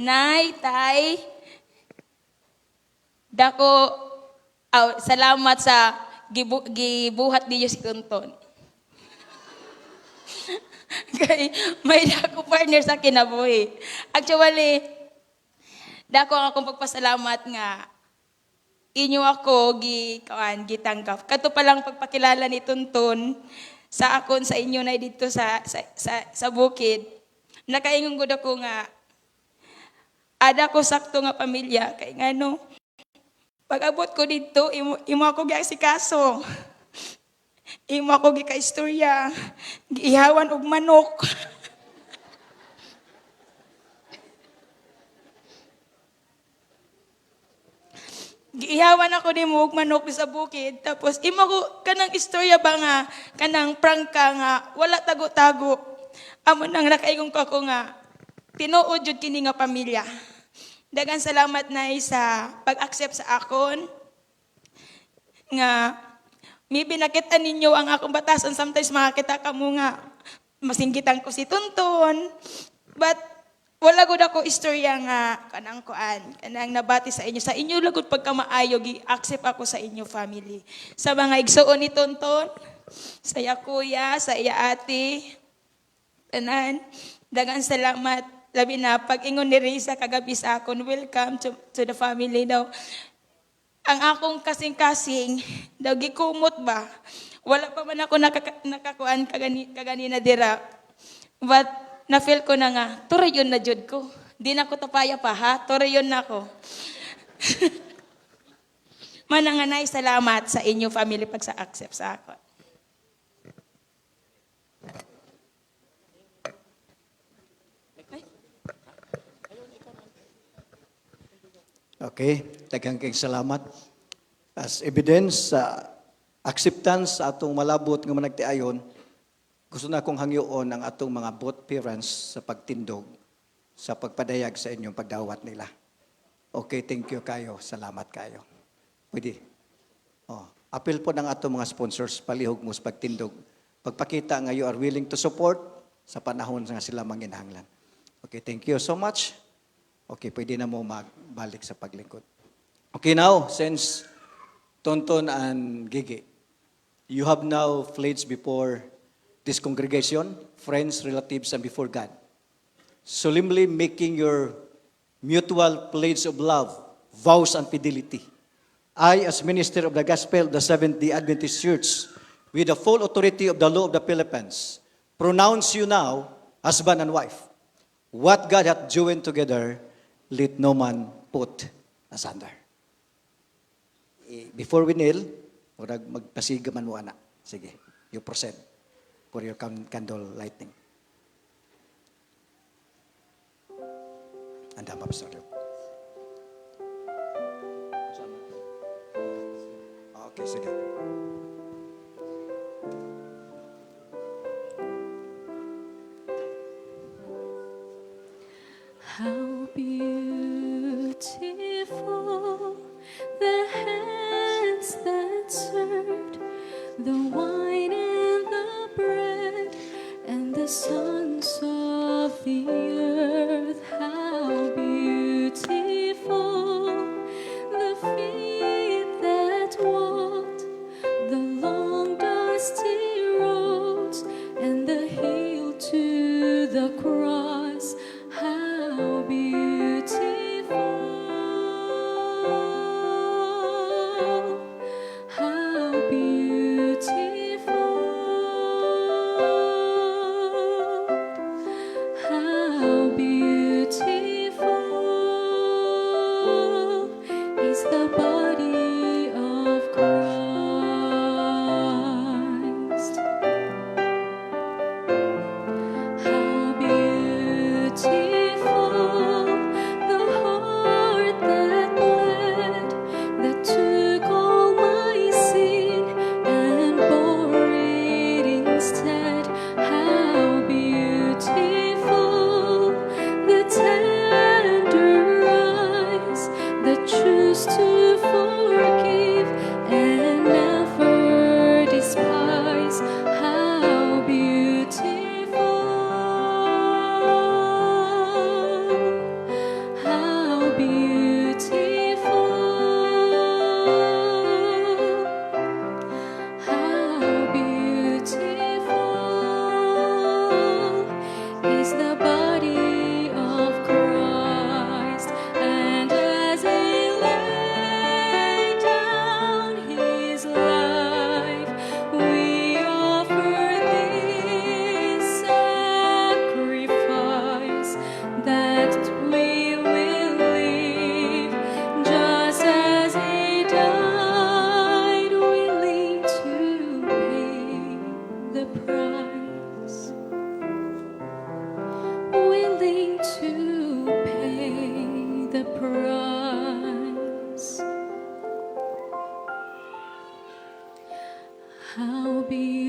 Nay, tay. Dako, salamat sa gibuhat niyo si Tonton. Kay may dako partner sa kinabuhi. Actually, dako akong pagpasalamat nga inyo ako gitanggap. Kato pa lang pagpakilala ni Tonton sa akon sa inyo na dito sa bukid. Nakaingon gud ako nga ada ko sakto nga pamilya kay ngano pag-abot ko dito imo ako giasikaso. Imo ako gikaistorya, giihawan og manok. Giihawan ako ni mo og manok sa bukid, tapos imo ko kanang istorya ba nga kanang prangka nga wala tago-tago. amo nang nakaigong ko ako nga tinuod jud kini nga pamilya. Daghang salamat na sa pag-accept sa akon nga maybe nakita ninyo ang akong batasan, sometimes makakita ka mo nga masinggitan ko si Tonton, but wala gud ako istorya nga kanang nabati sa inyo lagod pagkamaayo gi-accept ako sa inyo family, sa mga igsuon ni Tonton, sa iya kuya, sa iya ate, tanan, daghang salamat. Labi na pag-ingon ni Risa kagabi sa akon, welcome to the family daw. Ang akong kasing-kasing, daw gikumot ba? Wala pa man ako nakakuan kaganina dira. But na-feel ko na nga, turayon na jud ko. Di na ko tapaya pa ha, turayon na ko. Mananganay salamat sa inyo family pag sa accept sa ako. Okay, daghang kayong salamat. As evidence sa acceptance sa atong malabot nga managtiayon, gusto na akong hangyoon ang atong mga both parents sa pagtindog, sa pagpadayag sa inyong pagdawat nila. Okay, thank you kayo. Salamat kayo. Pwede. Appeal po ng atong mga sponsors, palihog mo sa pagtindog. Pagpakita nga you are willing to support sa panahon nga sila manginhanglan. Okay, thank you so much. Okay, pwede na mo magbalik sa paglingkod. Okay, now, since Tonton and Gigi, you have now pledged before this congregation, friends, relatives, and before God, solemnly making your mutual pledge of love, vows, and fidelity. I, as minister of the gospel of the Seventh-day Adventist Church, with the full authority of the law of the Philippines, pronounce you now husband and wife. What God hath joined together, let no man put asunder. Before we kneel, magpasigaman mo, anak. Sige, you proceed for your candle lighting. Anda, Pastor. Okay, sige. How beautiful the hands that served the wine and the bread and the sons of the earth. How beautiful the feet that walked the long dusty roads and the hill to the cross. How beautiful, how beautiful, how beautiful is the body of Christ. How beautiful the heart that bled, that took all my sin and bore it instead. How beautiful the tender eyes that choose to forgive and never despise. How beautiful, how beautiful, how beautiful is the body of Christ. And as He laid down His life, we offer this sacrifice, that we will live just as He died, willing to pay the price, willing to pay the price. How beautiful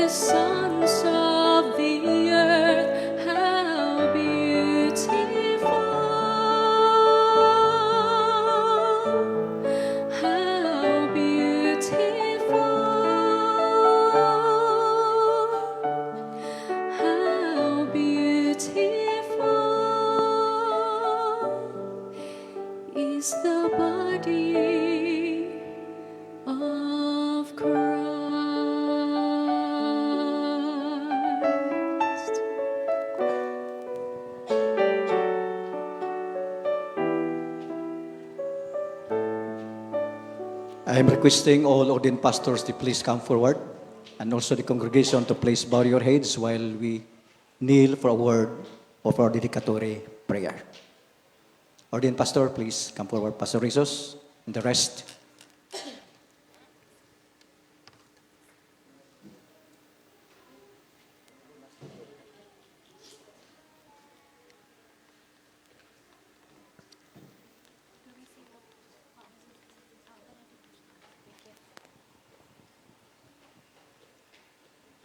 sons of the earth, how beautiful, how beautiful, how beautiful is the body of Christ. I am requesting all ordained pastors to please come forward and also the congregation to please bow your heads while we kneel for a word of our dedicatory prayer. Ordained pastor, please come forward. Pastor Rizos and the rest.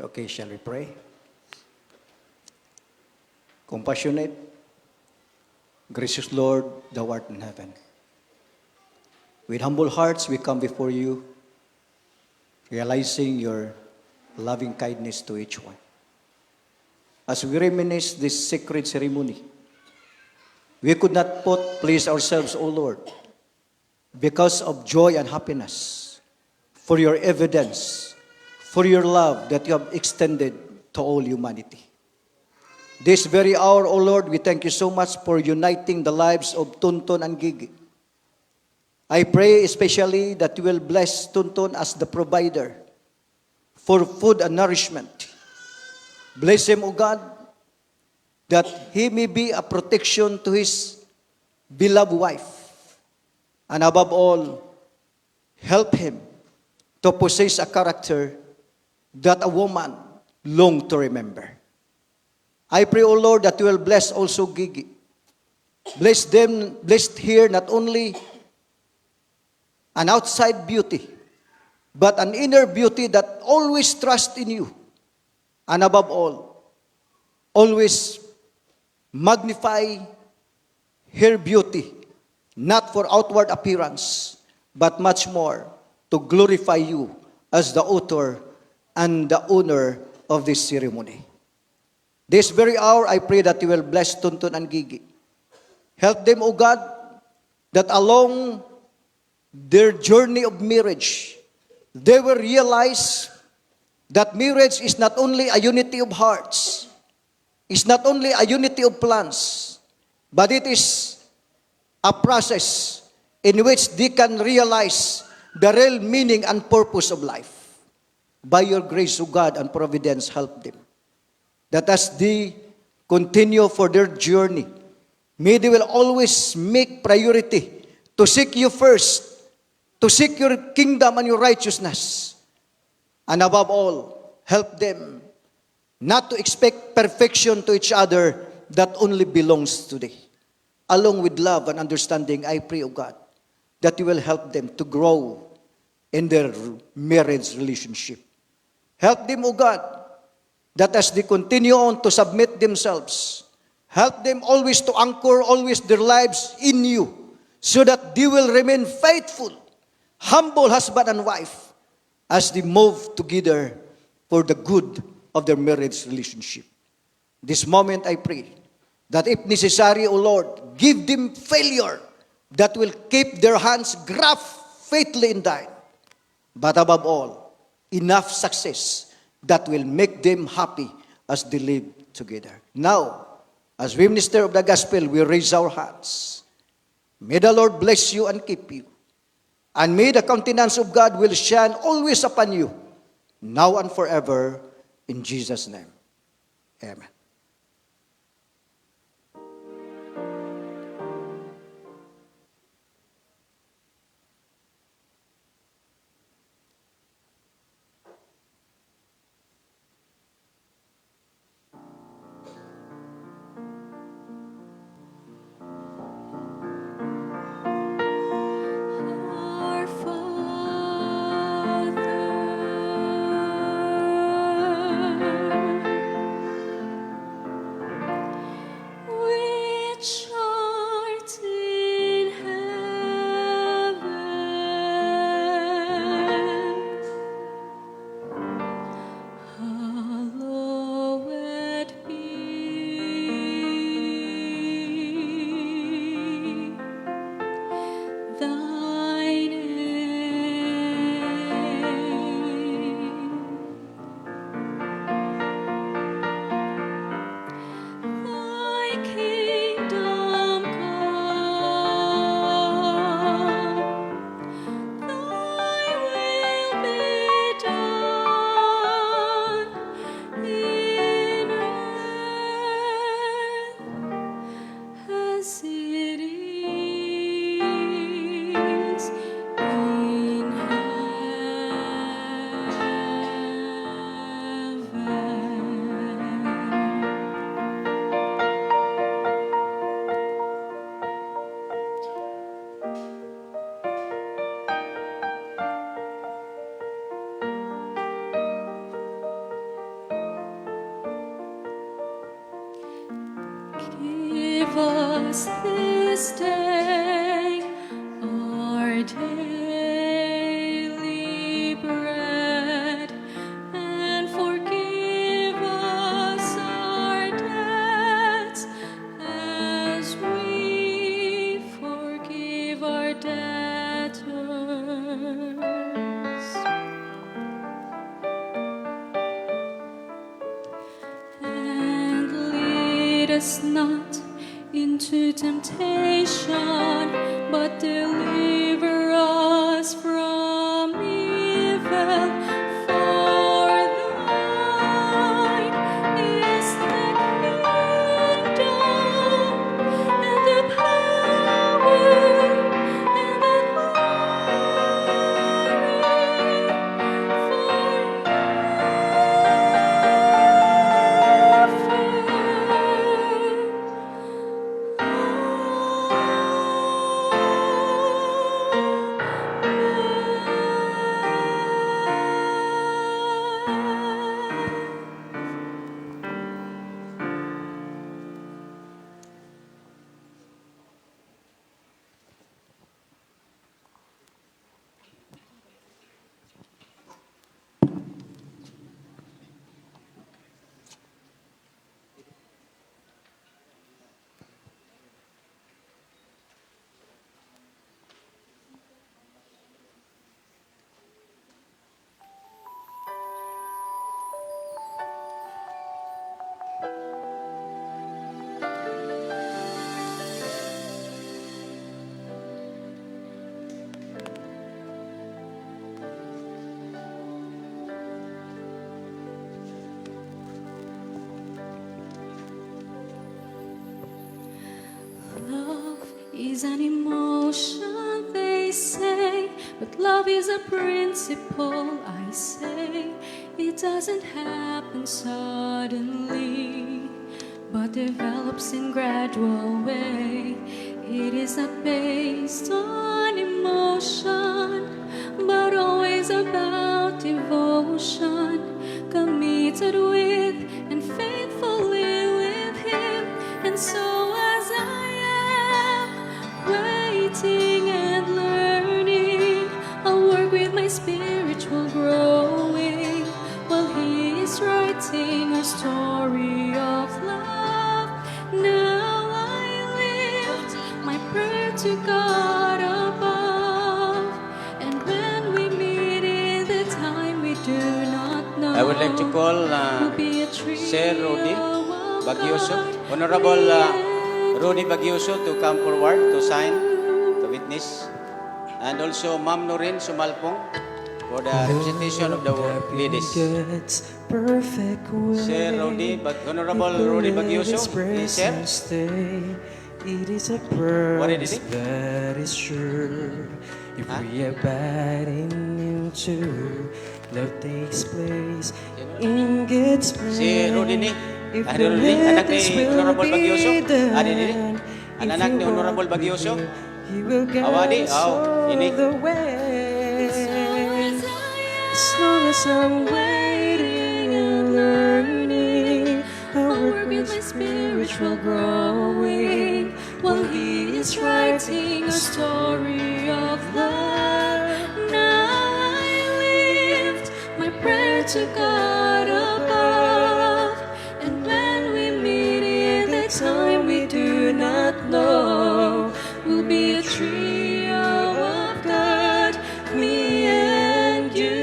Okay, shall we pray? Compassionate, gracious Lord, thou art in heaven. With humble hearts, we come before you, realizing your loving kindness to each one. As we reminisce this sacred ceremony, we could not please ourselves, O Lord, because of joy and happiness, for your evidence, for your love that you have extended to all humanity. This very hour, O Lord, we thank you so much for uniting the lives of Tonton and Gigi. I pray especially that you will bless Tonton as the provider for food and nourishment. Bless him, O God, that he may be a protection to his beloved wife. And above all, help him to possess a character that a woman long to remember. I pray, O Lord, that you will bless also Gigi. Bless them, blessed here not only an outside beauty, but an inner beauty that always trusts in you. And above all, always magnify her beauty, not for outward appearance, but much more to glorify you as the author and the owner of this ceremony. This very hour, I pray that you will bless Tonton and Gigi. Help them, O God, that along their journey of marriage, they will realize that marriage is not only a unity of hearts, it's not only a unity of plans, but it is a process in which they can realize the real meaning and purpose of life. By your grace, O God, and providence, help them. That as they continue for their journey, may they will always make priority to seek you first, to seek your kingdom and your righteousness. And above all, help them not to expect perfection to each other that only belongs today. Along with love and understanding, I pray, O God, that you will help them to grow in their marriage relationship. Help them, O God, that as they continue on to submit themselves, help them always to anchor always their lives in you, so that they will remain faithful, humble husband and wife, as they move together for the good of their marriage relationship. This moment I pray that if necessary, O Lord, give them failure that will keep their hands grasped faithfully in thine. But above all, enough success that will make them happy as they live together. Now, as we minister of the gospel, we raise our hands. May the Lord bless you and keep you. And may the countenance of God will shine always upon you, now and forever, in Jesus' name. Amen. Our Father, us this day our daily bread, and forgive us our debts as we forgive our debtors. And lead us not into temptation, but deliver us from evil. For thine is the kingdom, and the power, and the love is an emotion, they say, but love is a principle, I say. It doesn't happen suddenly, but develops in gradual way. It is not based on emotion, but always about devotion, committed with and faithfully with Him. And so as I am waiting and learning, I'll work with my spiritual growing, while He is writing a story of love. Now I lift my prayer to God above, and when we meet in the time we do not know, I would like to call will be a trio Sir Rudy of Bagyoso, God. Honorable Rudy Bagyoso, to come forward to sign, to witness, and also Ma'am Norin Sumalpong for the representation of the ladies. Perfect Sir Rudy, Honorable Rudy Bagyoso, please, sir. It is a What did he promise say? that is sure. If we abide in Him too, love takes place in God's plan. Si Rudy ni, If Adi the Rudy, anak letters ni will Honorable be Bagyoso. done, Adi ni, if anak you ni Honorable want Bagyoso. Him, He will guide Awadi, us aw, ini. all the way. As long as I'm waiting and learning, I'll work with my spiritual growing, while He is writing a story of love. Now I lift my prayer to God above, and when we meet in the time we do not know, we'll be a trio of God, me and you.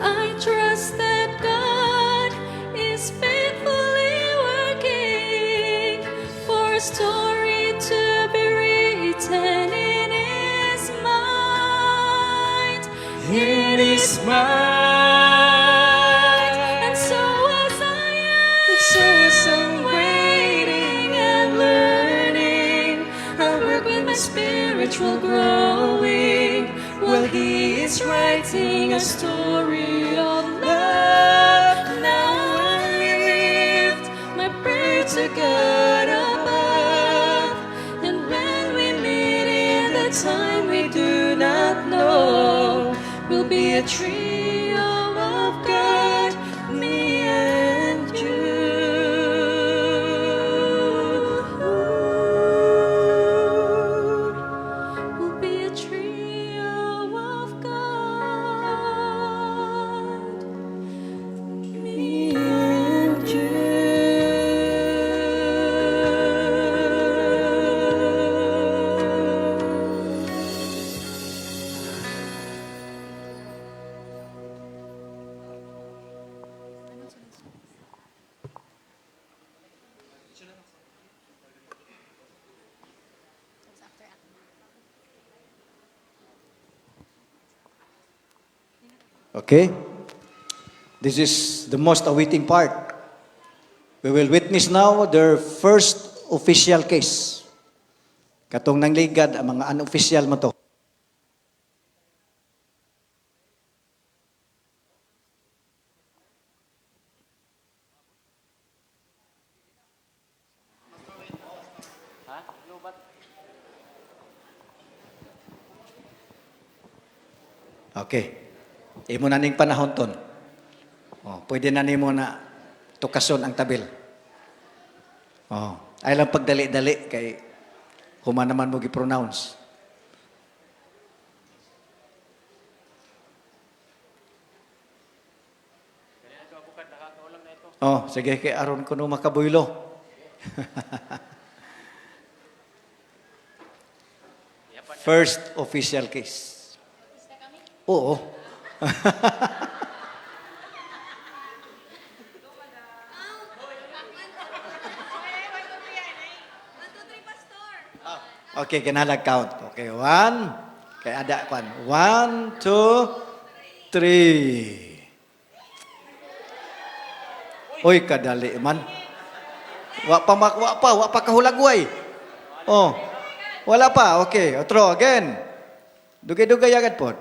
I trust that God is faithfully working for a story to be written in His mind. in His mind. mind. And so as I am So as I'm waiting and learning, I'll work with my spiritual growing, while He is writing a story of love. Now I lift my prayer to God above, and when we meet in the time we do not know, we'll be a trio of God, me and you. Okay? This is the most awaiting part. We will witness now their first official case. Katong nangligad ang mga unofficial mo to. Okay. Imo na ning panahon ton. Oh, pwede na nimo na tukason ang tabil. Oh, ay lang pagdali-dali kay human naman mo gi-pronounce. Oh, sige kay aron kuno makabuylo. First official case. Oo. Okay, kinalag count. Okay, 1. Kaya ada kwan. 1, 2, 3. Uy, kadali man. Wa pa kahulagway. Oh. Wala pa. Okay, otro again. Dugay-dugay agad po.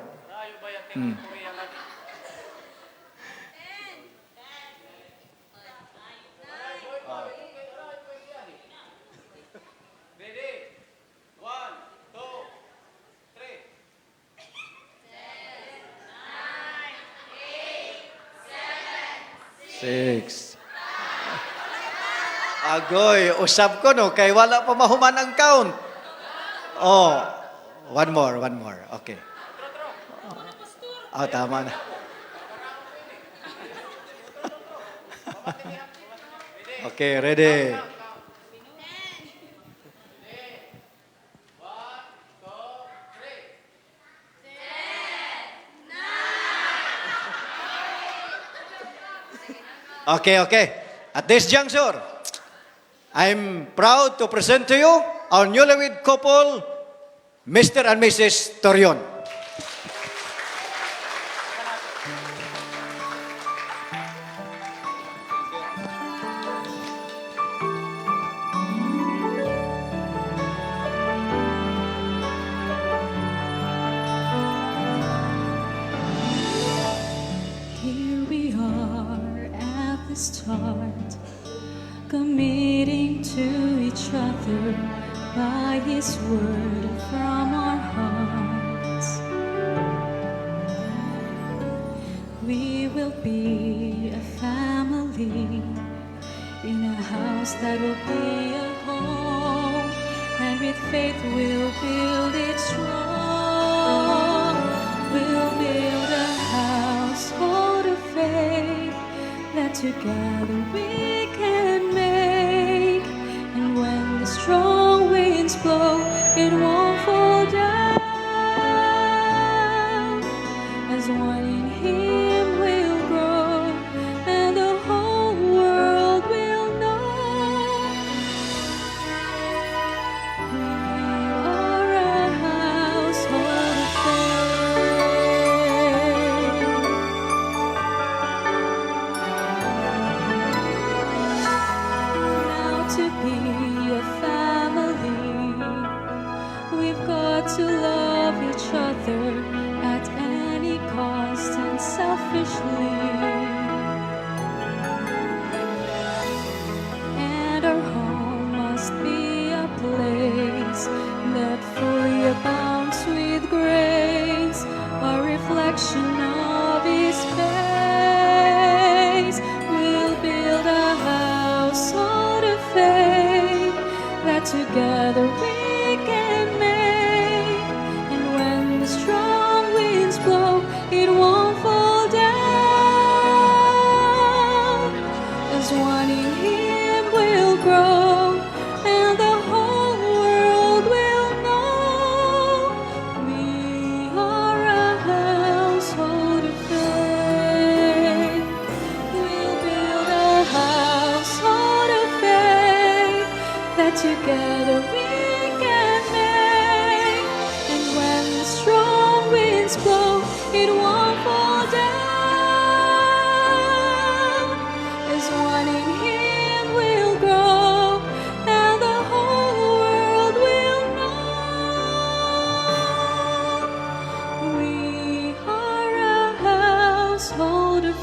Six. Agoy, usab ko no, kay wala pa mahuman ang count. Oh, one more. Okay. Oh, tama na. Okay, ready. Okay. At this juncture, I'm proud to present to you our newlywed couple, Mr. and Mrs. Torion. Here we are at the start, committing to each other by His word from our hearts. We will be a family in a house that will be a home, and with faith we'll build it strong. We'll build a household of faith that together we can make. And when the strong winds blow, it won't fall down. As one in Him we'll grow, and the whole world will know. We are a household of faith. Now to be a family, we've got to love each other at any cost and selfishly. And our home must be a place that fully abounds with grace, a reflection of His face. We'll build a household of faith that together we can make. And when the strong winds blow, it won't fall down. As one in Him will grow, and the whole world will know. We are a household of faith. We'll build a household of faith that together we can make. And when the strong winds blow, it won't fall down.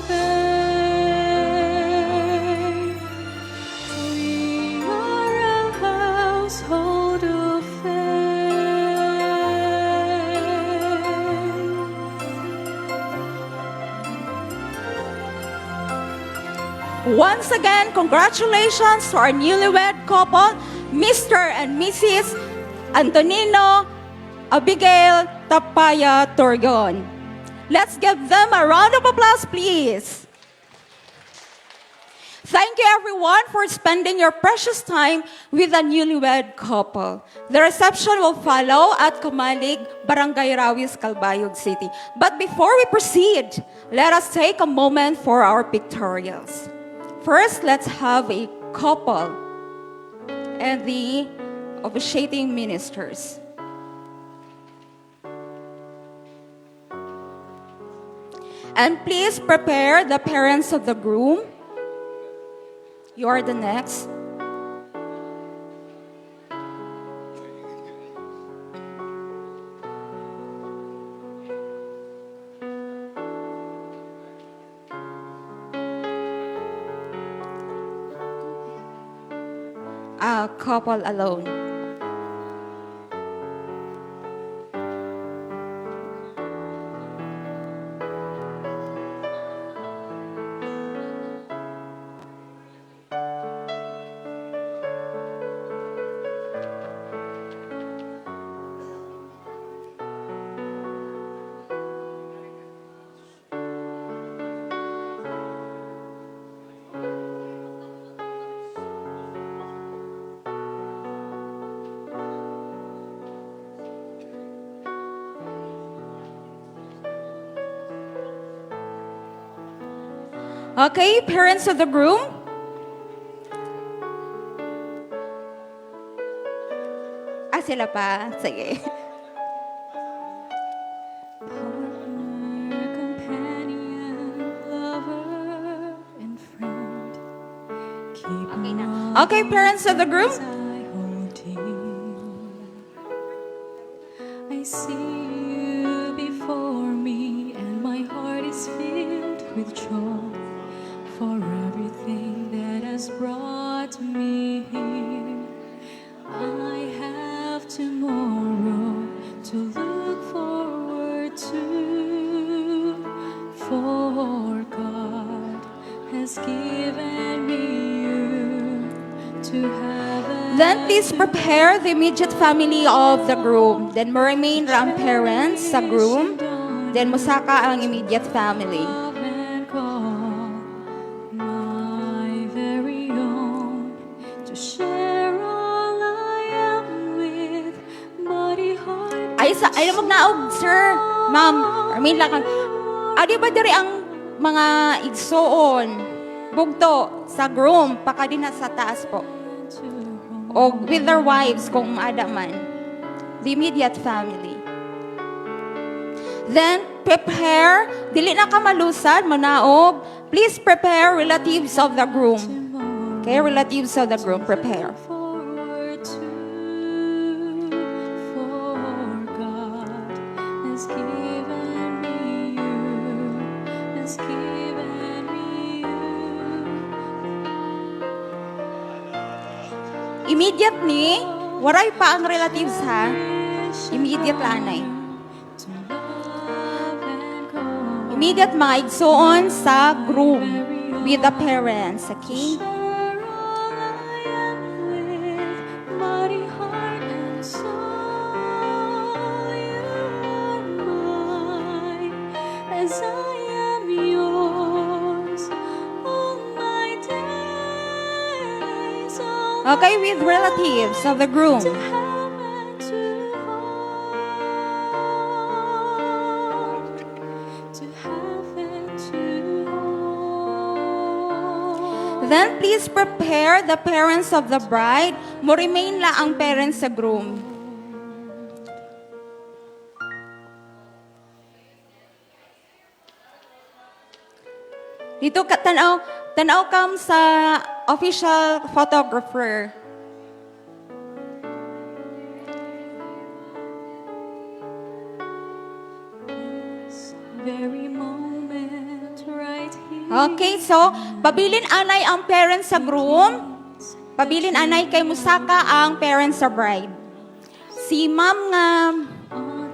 faith. We are a household of faith. Once again, congratulations to our newlywed couple, Mr. and Mrs. Antonino Abigail Tapaya Torgon. Let's give them a round of applause, please. Thank you, everyone, for spending your precious time with the newlywed couple. The reception will follow at Kumalig, Barangay Rawis, Calbayog City. But before we proceed, let us take a moment for our pictorials. First, let's have a couple and the officiating ministers. And please prepare the parents of the groom. You are the next. A couple alone. Okay, parents of the groom. Sila pa. Sige. Partner, companion, lover, and friend. Keep Okay na. me Okay, parents of the groom. as I hold you. I see you before me, and my heart is filled with joy for everything that has brought me here. I have tomorrow to look forward to, for God has given me you to have. Then please prepare the immediate family of the groom. Then mo remain ang parents sa groom. Then musaka ang immediate family. Love and call my very own to share all I am with body, heart. Ay magnaog, sir. Ma'am, remain lang kang... Adi ba diri ang mga igsoon, bugto sa groom, pakadin na sa taas po. O with their wives kung maada man. The immediate family. Then, prepare, dili na ka malusad, manaog. Please prepare relatives of the groom. Okay, relatives of the groom, prepare. Forward to, for God has given me you, has given me you. Immediately, waray pa ang relatives ha. Immediate lanay. To love and call Immediate mga igsoon sa groom with the parents, okay? share all I am with body, heart, and soul. You are mine as I am yours all my days. All Okay, with relatives of the groom. to have and to hold, to have and to hold. Then please prepare the parents of the bride. Mo remain la ang parents sa groom. Dito ka tanaw kam sa official photographer. Very moment right here Okay, so pabilin anay ang parents sa groom. Pabilin anay kay musaka ang parents sa bride. Si ma'am nga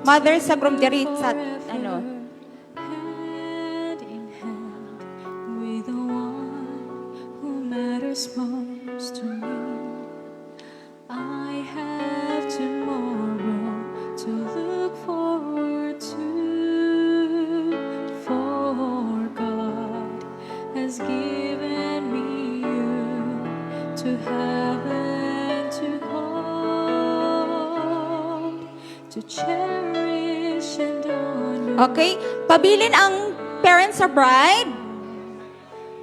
mother sa groom diri sa ano. Hand in hand with the one who matters most to me. I have tomorrow to look forward to, for God has given me you to have and to hold, to cherish and honor. Okay, pabilin ang parents sa bride.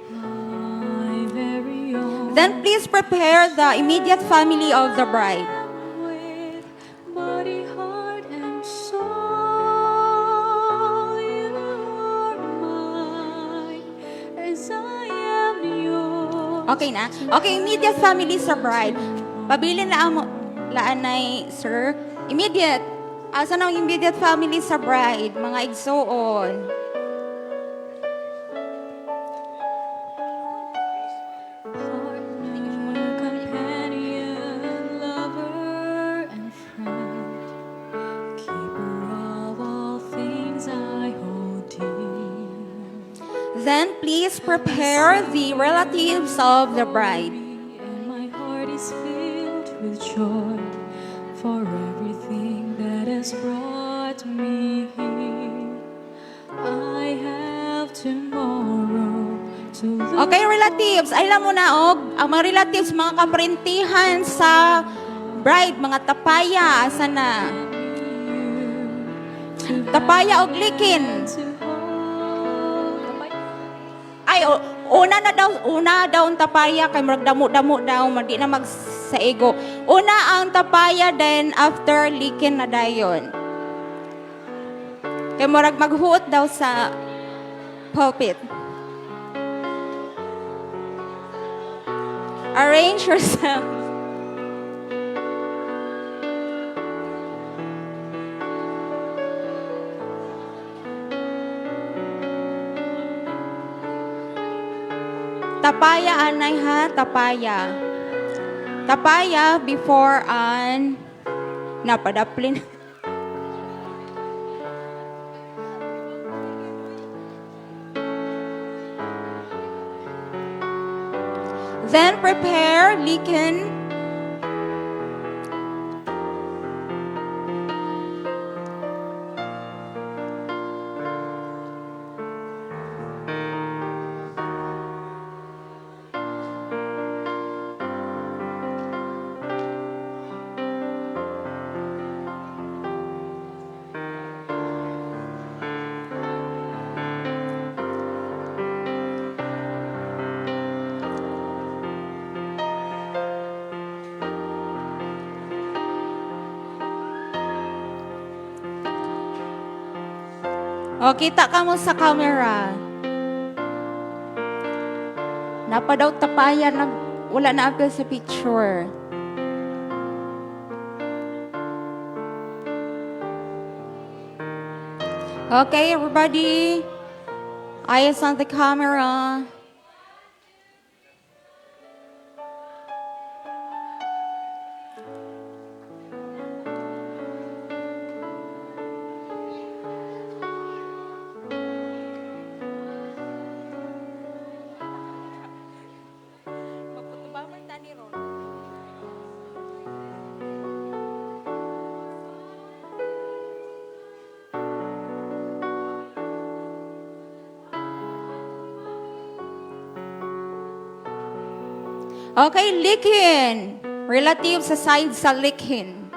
My very own. Then please prepare the immediate family of the bride. With body, heart, and soul, you are mine, as I am yours. Okay na? Okay, immediate family sa bride. Pabilin na ang laanay, sir. Immediate. Asa na ang immediate family sa bride? Mga igsoon. Partner, companion, lover, and friend, keeper of all things I hold dear. Then please prepare the relatives of the bride. And my heart is filled with joy for everything that has brought me here. I have tomorrow to look. Okay, relatives. Alam mo na, ang mga relatives, mga kaprintihan sa bride, mga tapaya, asa na? Tapaya og likin. Ay, una daw ang tapaya, kay marag damo-damo daw, di na magsaego. Una ang tapaya, then after likin na dayon. Kay marag maghuot daw sa pulpit. Arrange yourself. Tapaya anay ha, tapaya. Tapaya before an napadaplin. Then prepare likin. O, kita ka mo sa camera. Napa daw tapaya na wala na apil sa picture. Okay, everybody. Eyes on the camera. Okay, likin. Relative sa side sa likin.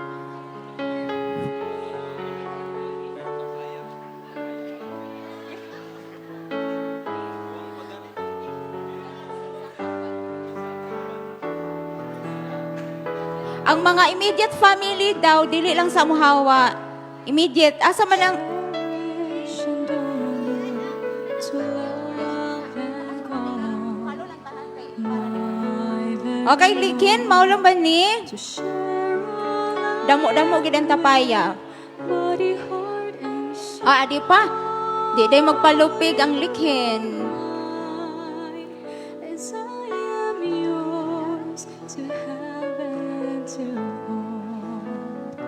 Ang mga immediate family daw, dili lang sa muhawa. Immediate. Asa man ang... And honor to love and call. My very Okay, likin. Maulang ba ni? to share all Damo-damo gid ang tapaya. body, heart, and soul. Di pa. Di day magpalupig ang likin. to have and to hold.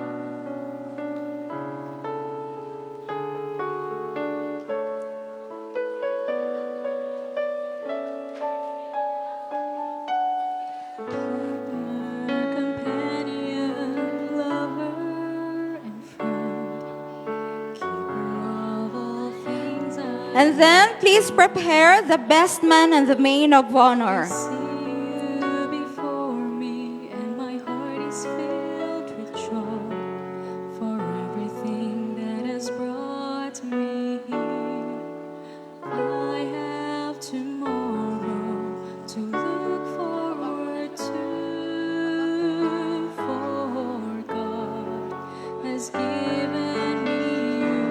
Companion, lover, and friend, keeper of all things And then please prepare the best man and the maid of honor. see you before me, and my heart is filled with joy for everything that has brought me here. I have tomorrow to look forward to, for God has given me you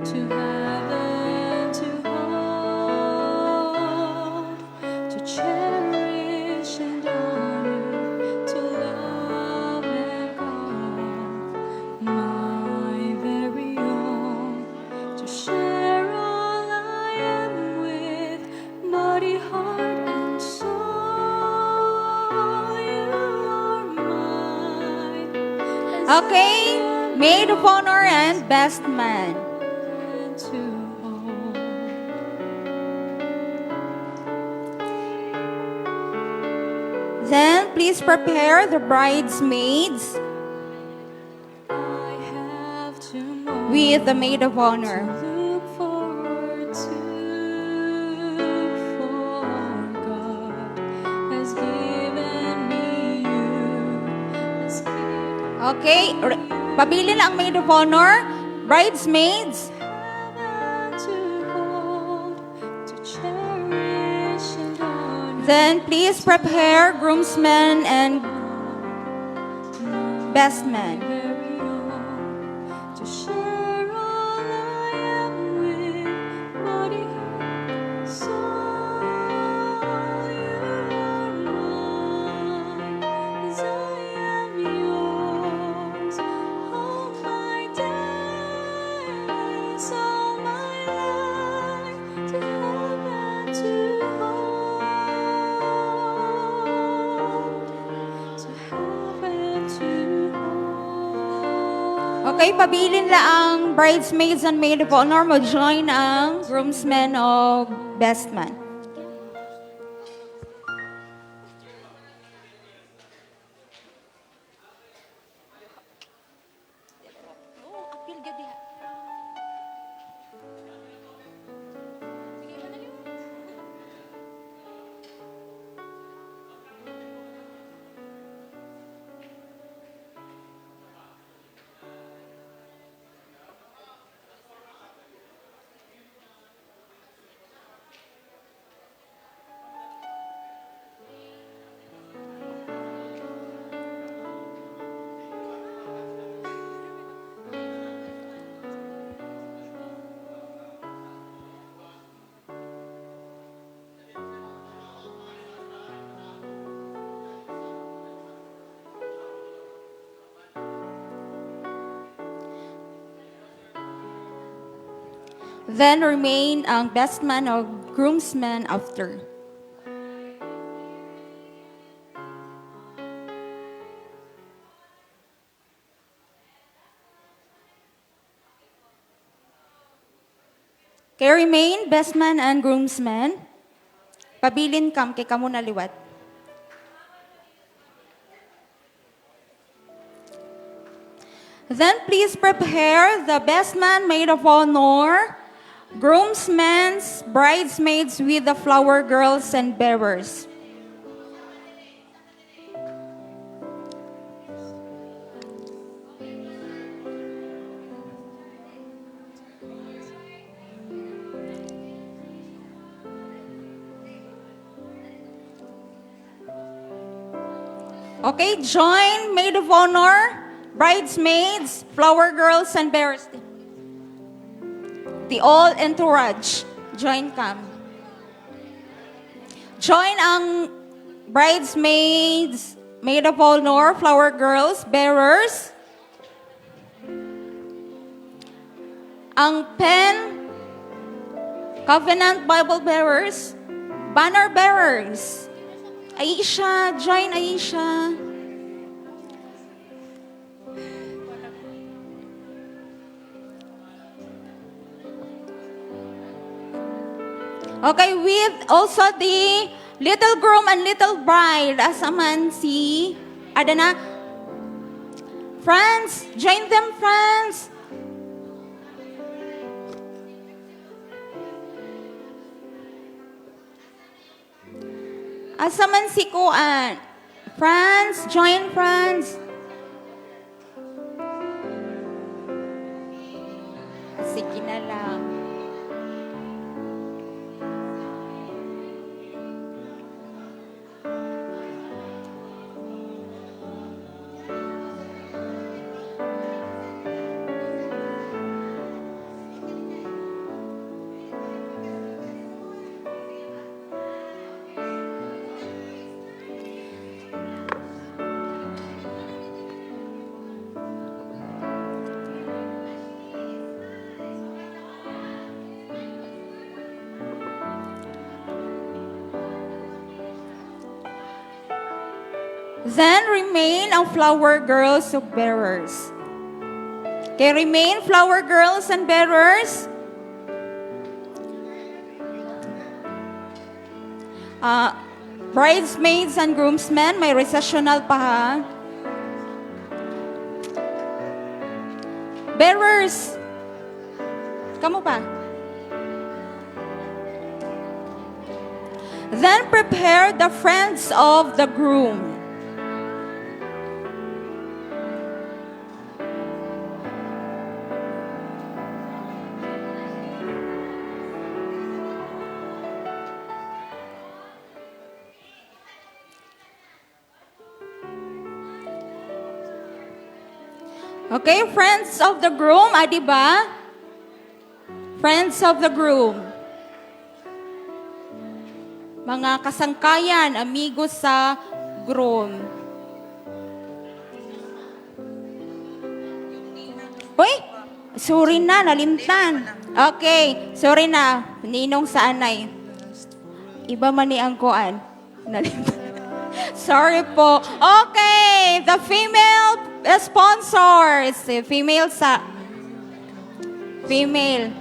to have and to hold, to cherish and honor, to love and call my very own, to share all I am with body, heart, and soul. You are mine. As Okay, maid of honor and best man. and to hold. Then please prepare the bridesmaids I have tomorrow with the maid of honor. look forward to, for God has given me you, has given Okay, pabili lang ang maid of honor, bridesmaids, heaven to hold, to cherish and honor. then please prepare groomsmen and best man. Very own, to share all I am with body, heart, soul. You are mine, as I am yours. All my days, all my life, to have and to hold, to have and to hold. Okay, pabilin lang ang bridesmaids and maid of honor mo join ang groomsmen of best man. Then remain ang best man of groomsmen after. Kay remain best man and groomsmen. Pabilin kam kay kamo naliwat. Then please prepare the best man, maid of honor, groomsmen, bridesmaids with the flower girls and bearers. Okay, join maid of honor, bridesmaids, flower girls, and bearers. The all entourage, join kam. Join ang bridesmaids, maid of honor, flower girls, bearers. Ang pen, covenant Bible bearers, banner bearers, Aisha, join Aisha. Okay, with also the little groom and little bride, asaman si Adana. Friends, join them, friends. Asaman si Kuan. Friends, join friends. Sige na lang. Then remain ang flower girls of bearers. Okay, remain flower girls and bearers. Bridesmaids and groomsmen, may recessional pa ha. Bearers. Kamu pa? Then prepare the friends of the groom. Okay, friends of the groom, di ba? Friends of the groom. Mga kasangkayan, amigos sa groom. Uy, sorry na, nalimtan. Okay, sorry na, ninong sa anay. Iba man ni ang kuan. Nalimtan. Sorry po. Okay, the female sponsors. Female sa... Female.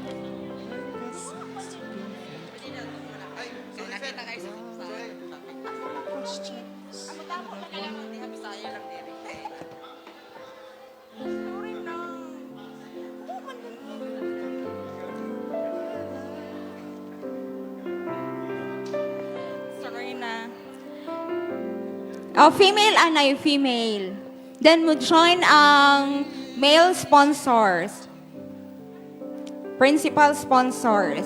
Sorry na. Oh, female, anay, female. Then mo join ang male sponsors. Principal sponsors.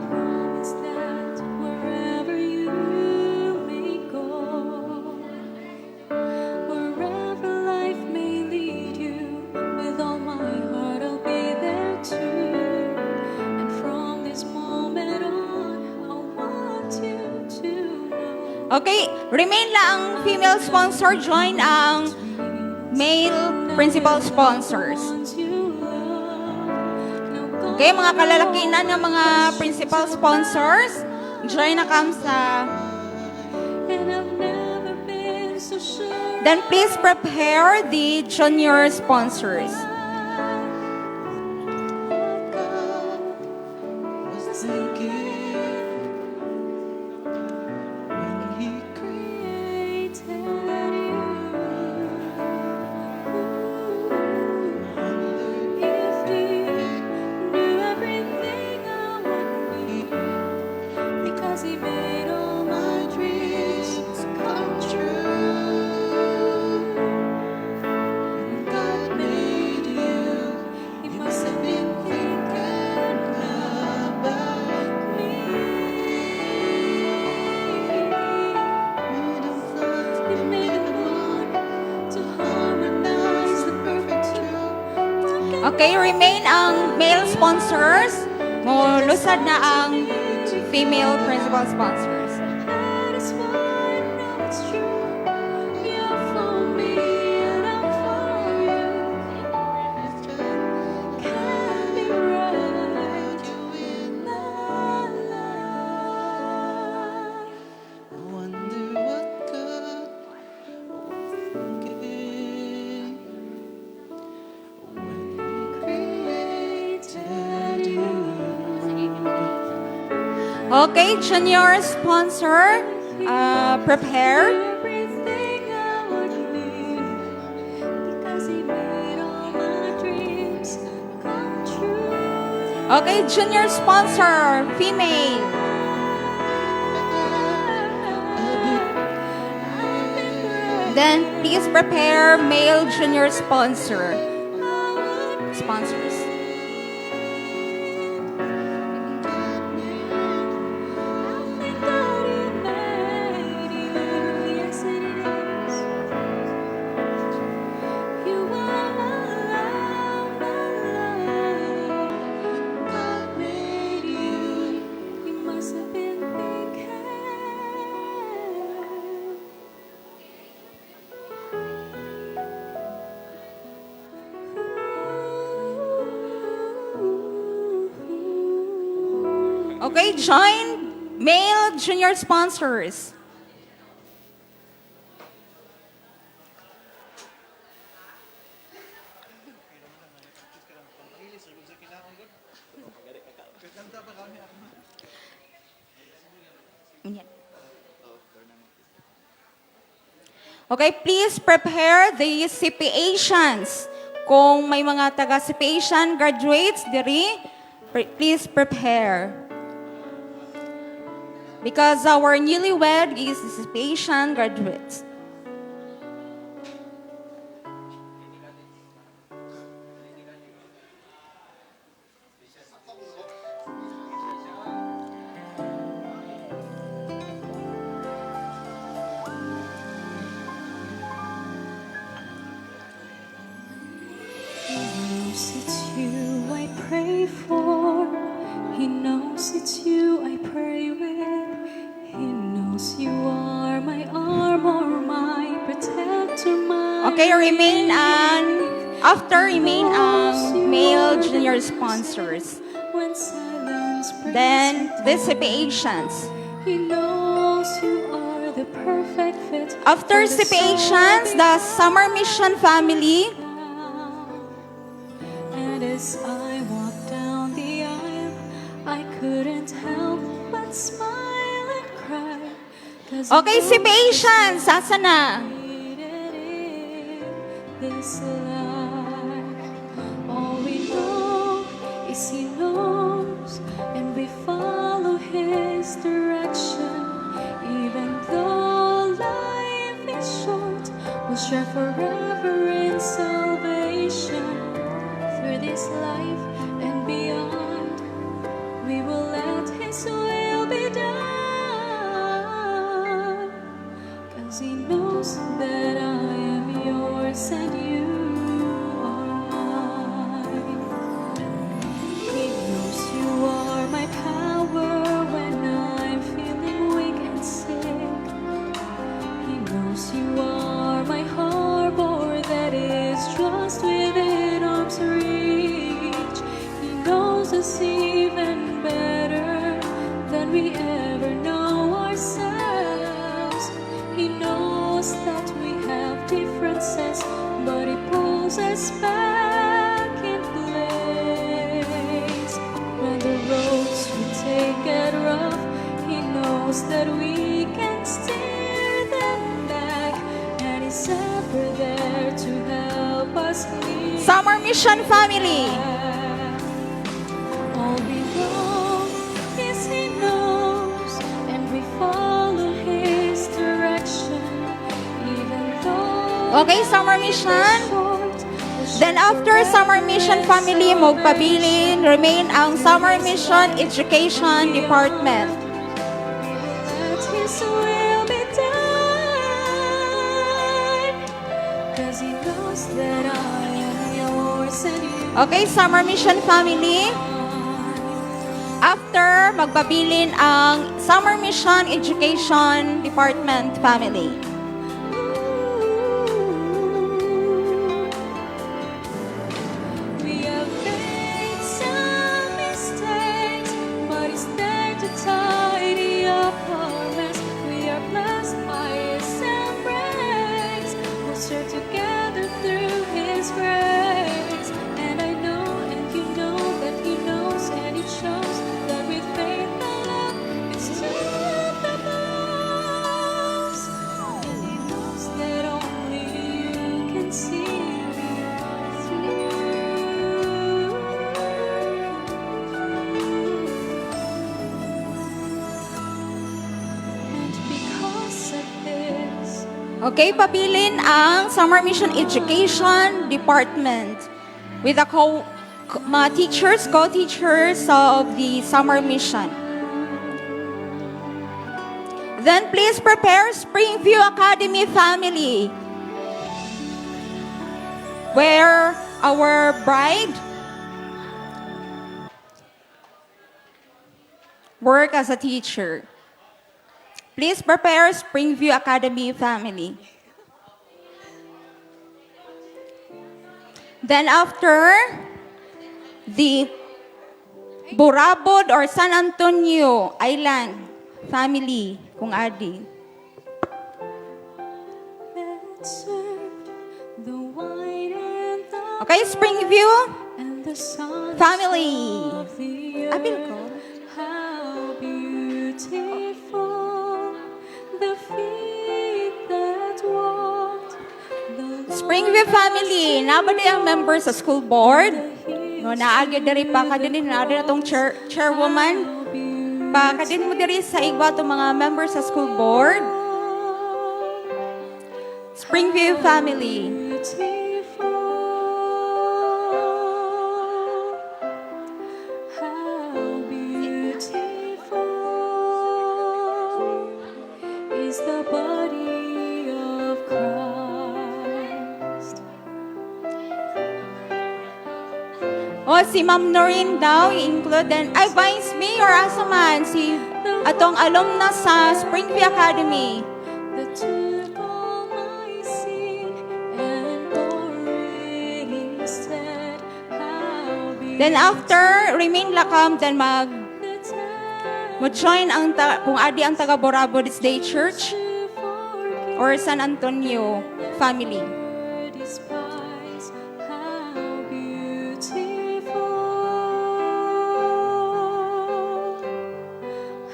Promise that wherever you may go, wherever life may lead you, with all my heart I'll be there too. And from this moment on, I want you to know. Okay, remain lang ang female sponsor, join ang male principal sponsors. Okay, mga kalalakinan ng mga principal sponsors, join na kam sa... And I've never been so sure. Then please prepare the junior sponsors. He made all my dreams come true. God made you. He must have been thinking about me. He made it hard to Okay, remain ang male sponsors. Lusad na ang female principal sponsors. That is why I know it's true. You're for me and I'm for you. Can't be right in my life. Wonder what God gave when He created you. Okay, junior sponsor, prepare. Everything I would need, because He made all my dreams come true. Okay, junior sponsor, female. Then please prepare male junior sponsor. Sponsors. Okay, join male junior sponsors. Okay, please prepare the CPAtions. Kung may mga taga-CPAtion graduates diri, please prepare. Because our newlywed is CPAtion graduates. It's you I pray for. He knows it's you I pray with. He knows you are my armor, my protector, my Okay, remain after remain ang male junior sponsors. when silence breaks Then it the down. CPAtions. He knows you are the perfect fit. After for the CPAtions, the summer mission family. And as I walked down the aisle, I couldn't help but smile and cry. 'Cause Okay, you CPAtions, sasa na? needed in this life. All we know is He knows, and we follow His direction. Even though life is short, we'll share forever in salvation. Through this life and beyond, we will let His will be done. 'Cause He knows that I am yours and you are mine. He knows you are my power when I'm feeling weak and sick. He knows you are my harbor that is just within arm's reach. He knows us even better than we ever know ourselves. He knows that we have differences, but He pulls us back in place. When the roads we take get rough, He knows that we can steer them back, and He's ever there to help us lead. Summer mission family. All we know is He knows, and we follow His direction. Even though Okay, summer mission. short, Then after summer mission family, magpabilin, remain ang summer mission education department. let His will be done. 'Cause He knows that I am yours course, and you Okay, Summer Mission family. After, magbabilin ang Summer Mission Education Department family. We have made some mistakes, but it's there to tidy up our mess. We are blessed by His embrace. We'll share together through His grace. And I know, and you know that He knows, and it shows that with faith and love, it's true the most. And He knows that only you can see me through. And because of this, Okay, pabilin ang Summer Mission Education Department with the mga teachers, co-teachers of the Summer Mission. Then please prepare Springview Academy family, where our bride work as a teacher. Please prepare Springview Academy family. Then after, the Burabod or San Antonio Island family, kung adi. let's serve the wine and the Okay, Springview and the sun family. of the Abil earth. ko. How beautiful the feet that walked the Springview family, nabadi ang members sa school board. No, naagyo diri pa kadin na atong chairwoman. Pa kadin mo diri sa igwa to mga members sa school board. Springview family. beautiful. How beautiful is the body of Christ. O, si Ma'am Noreen daw, i-include din. Ay, Vice Mayor, asa man, si atong alumna sa Springview Academy. The Tubal-Mysing and Orin instead. How Then after, remain lakam, then mag-join ang, kung adi ang taga Borabod Day Church or San Antonio family. despise. How beautiful.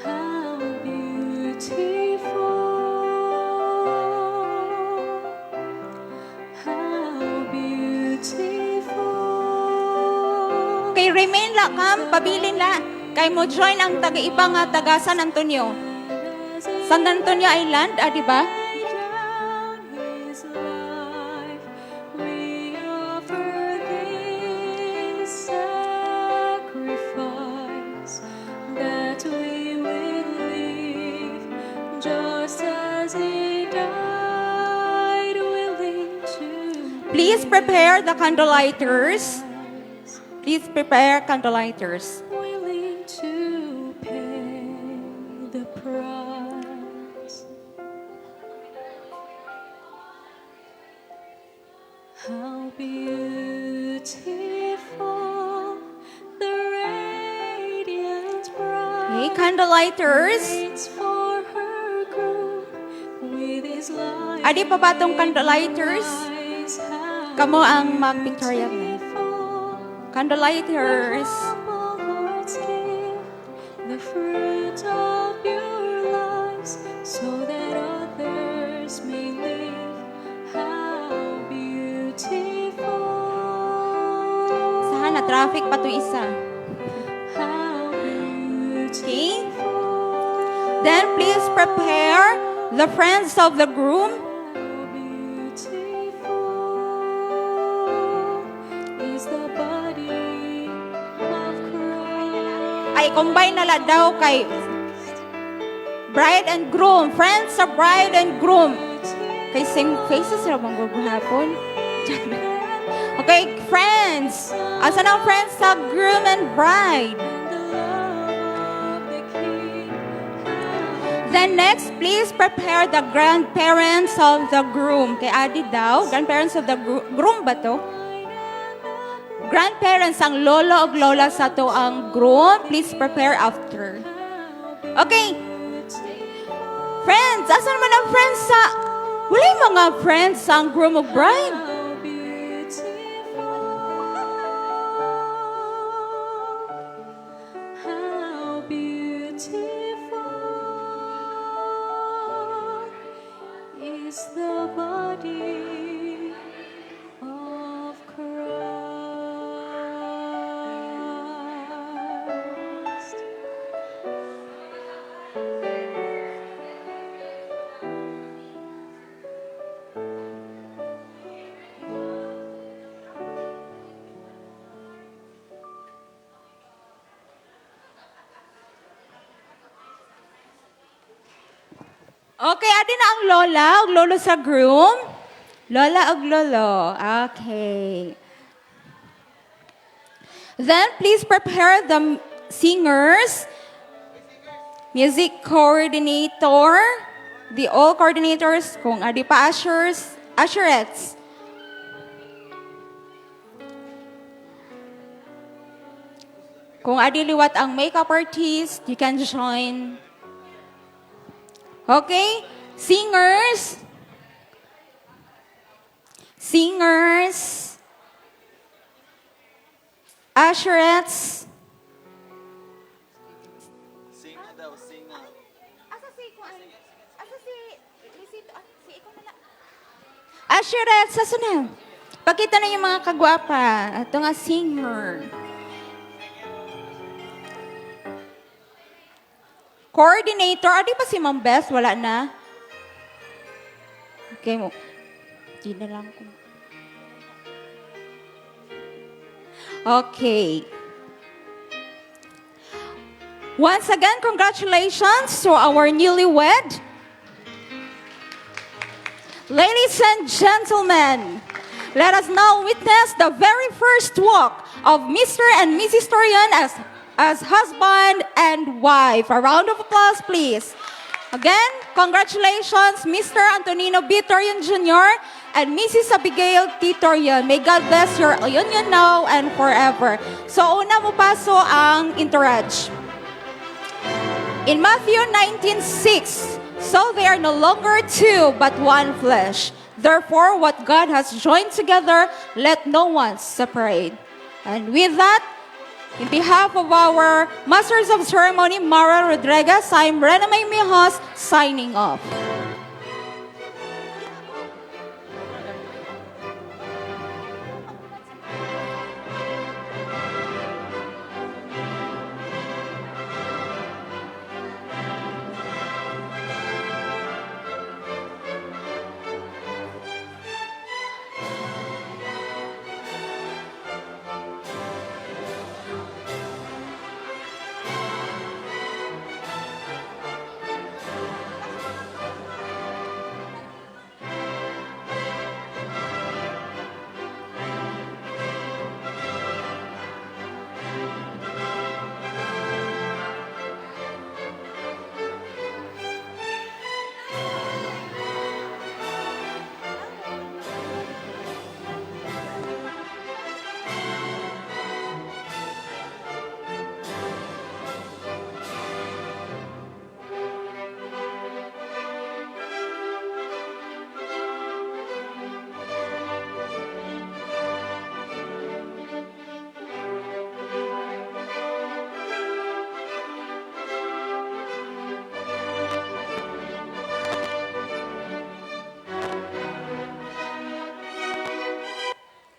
How beautiful. How beautiful. Kay remain lakam, pabilin la. Kay mo join ang taga-iba nga taga San Antonio. San Antonio Island, di ba? Down His life, we offer this sacrifice, that we will live just as He died, willing to. Please prepare the candlelighters. Please prepare candlelighters. Willing to pay the price. How beautiful the radiant Okay, bride candlelighters. waits for her groom with his light. Adi pa ba tong candlelighters? eyes. How Kamo ang mag-pictorial na. beautiful Candlelighters. humble hearts give the fruit of your lives, so that others may live. How beautiful. Saan na traffic pa to isa. How Okay. beautiful. Then please prepare the friends of the groom. How beautiful is the body of Christ. Ay combine na la daw kay bride and groom. Friends of bride and groom. Kay same faces ra bang gugahapon. Okay, friends. Asan ang friends sa groom and bride? Then next, please prepare the grandparents of the groom. Kay Adi daw, grandparents of the groom ba to? Grandparents, ang lolo o lola sa to ang groom. Please prepare after. Okay. Friends, asan naman ang friends sa... Wala yung mga friends sa groom o bride? How beautiful is the body of Christ. Okay, adi na ang lola, ang lolo sa groom. Lola ag lolo. Okay. Then please prepare the singers, music coordinator, the all coordinators, kung adi pa ushers, usherettes. Kung adi liwat ang makeup artist, you can join. Okay? Singers. Singers. Usherettes. Sing na daw, sing na. Usherettes, sa sunod. Pakita na yung mga kagwapa. Ito nga singer. Coordinator. Adi pa si Ma'am Beth? Wala na? Okay mo. Di na lang ko. Okay. Once again, congratulations to our newlywed. Ladies and gentlemen, let us now witness the very first walk of Mr. and Mrs. Torian as husband and wife. A round of applause, please. Again, congratulations, Mr. Antonino B. Torian Jr. and Mrs. Abigail T. Torian. May God bless your union now and forever. So, una mo paso ang entourage. In Matthew 19:6, so they are no longer two, but one flesh. Therefore, what God has joined together, let no one separate. And with that, in behalf of our Masters of Ceremony, Mara Rodriguez, I'm Rena May Mijas, signing off.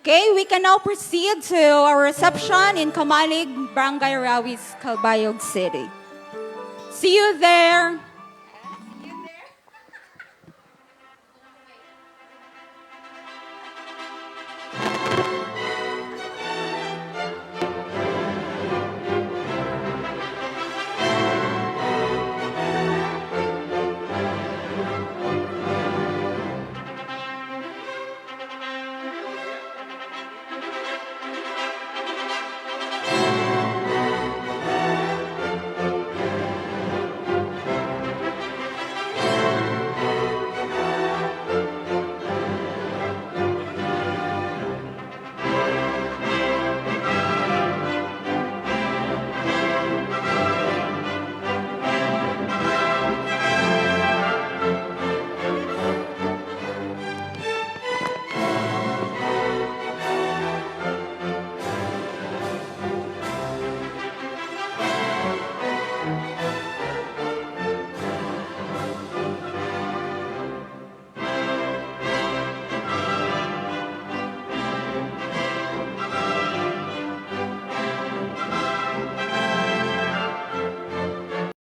Okay, we can now proceed to our reception in Kamalig, Barangay Rawis, Calbayog City. See you there.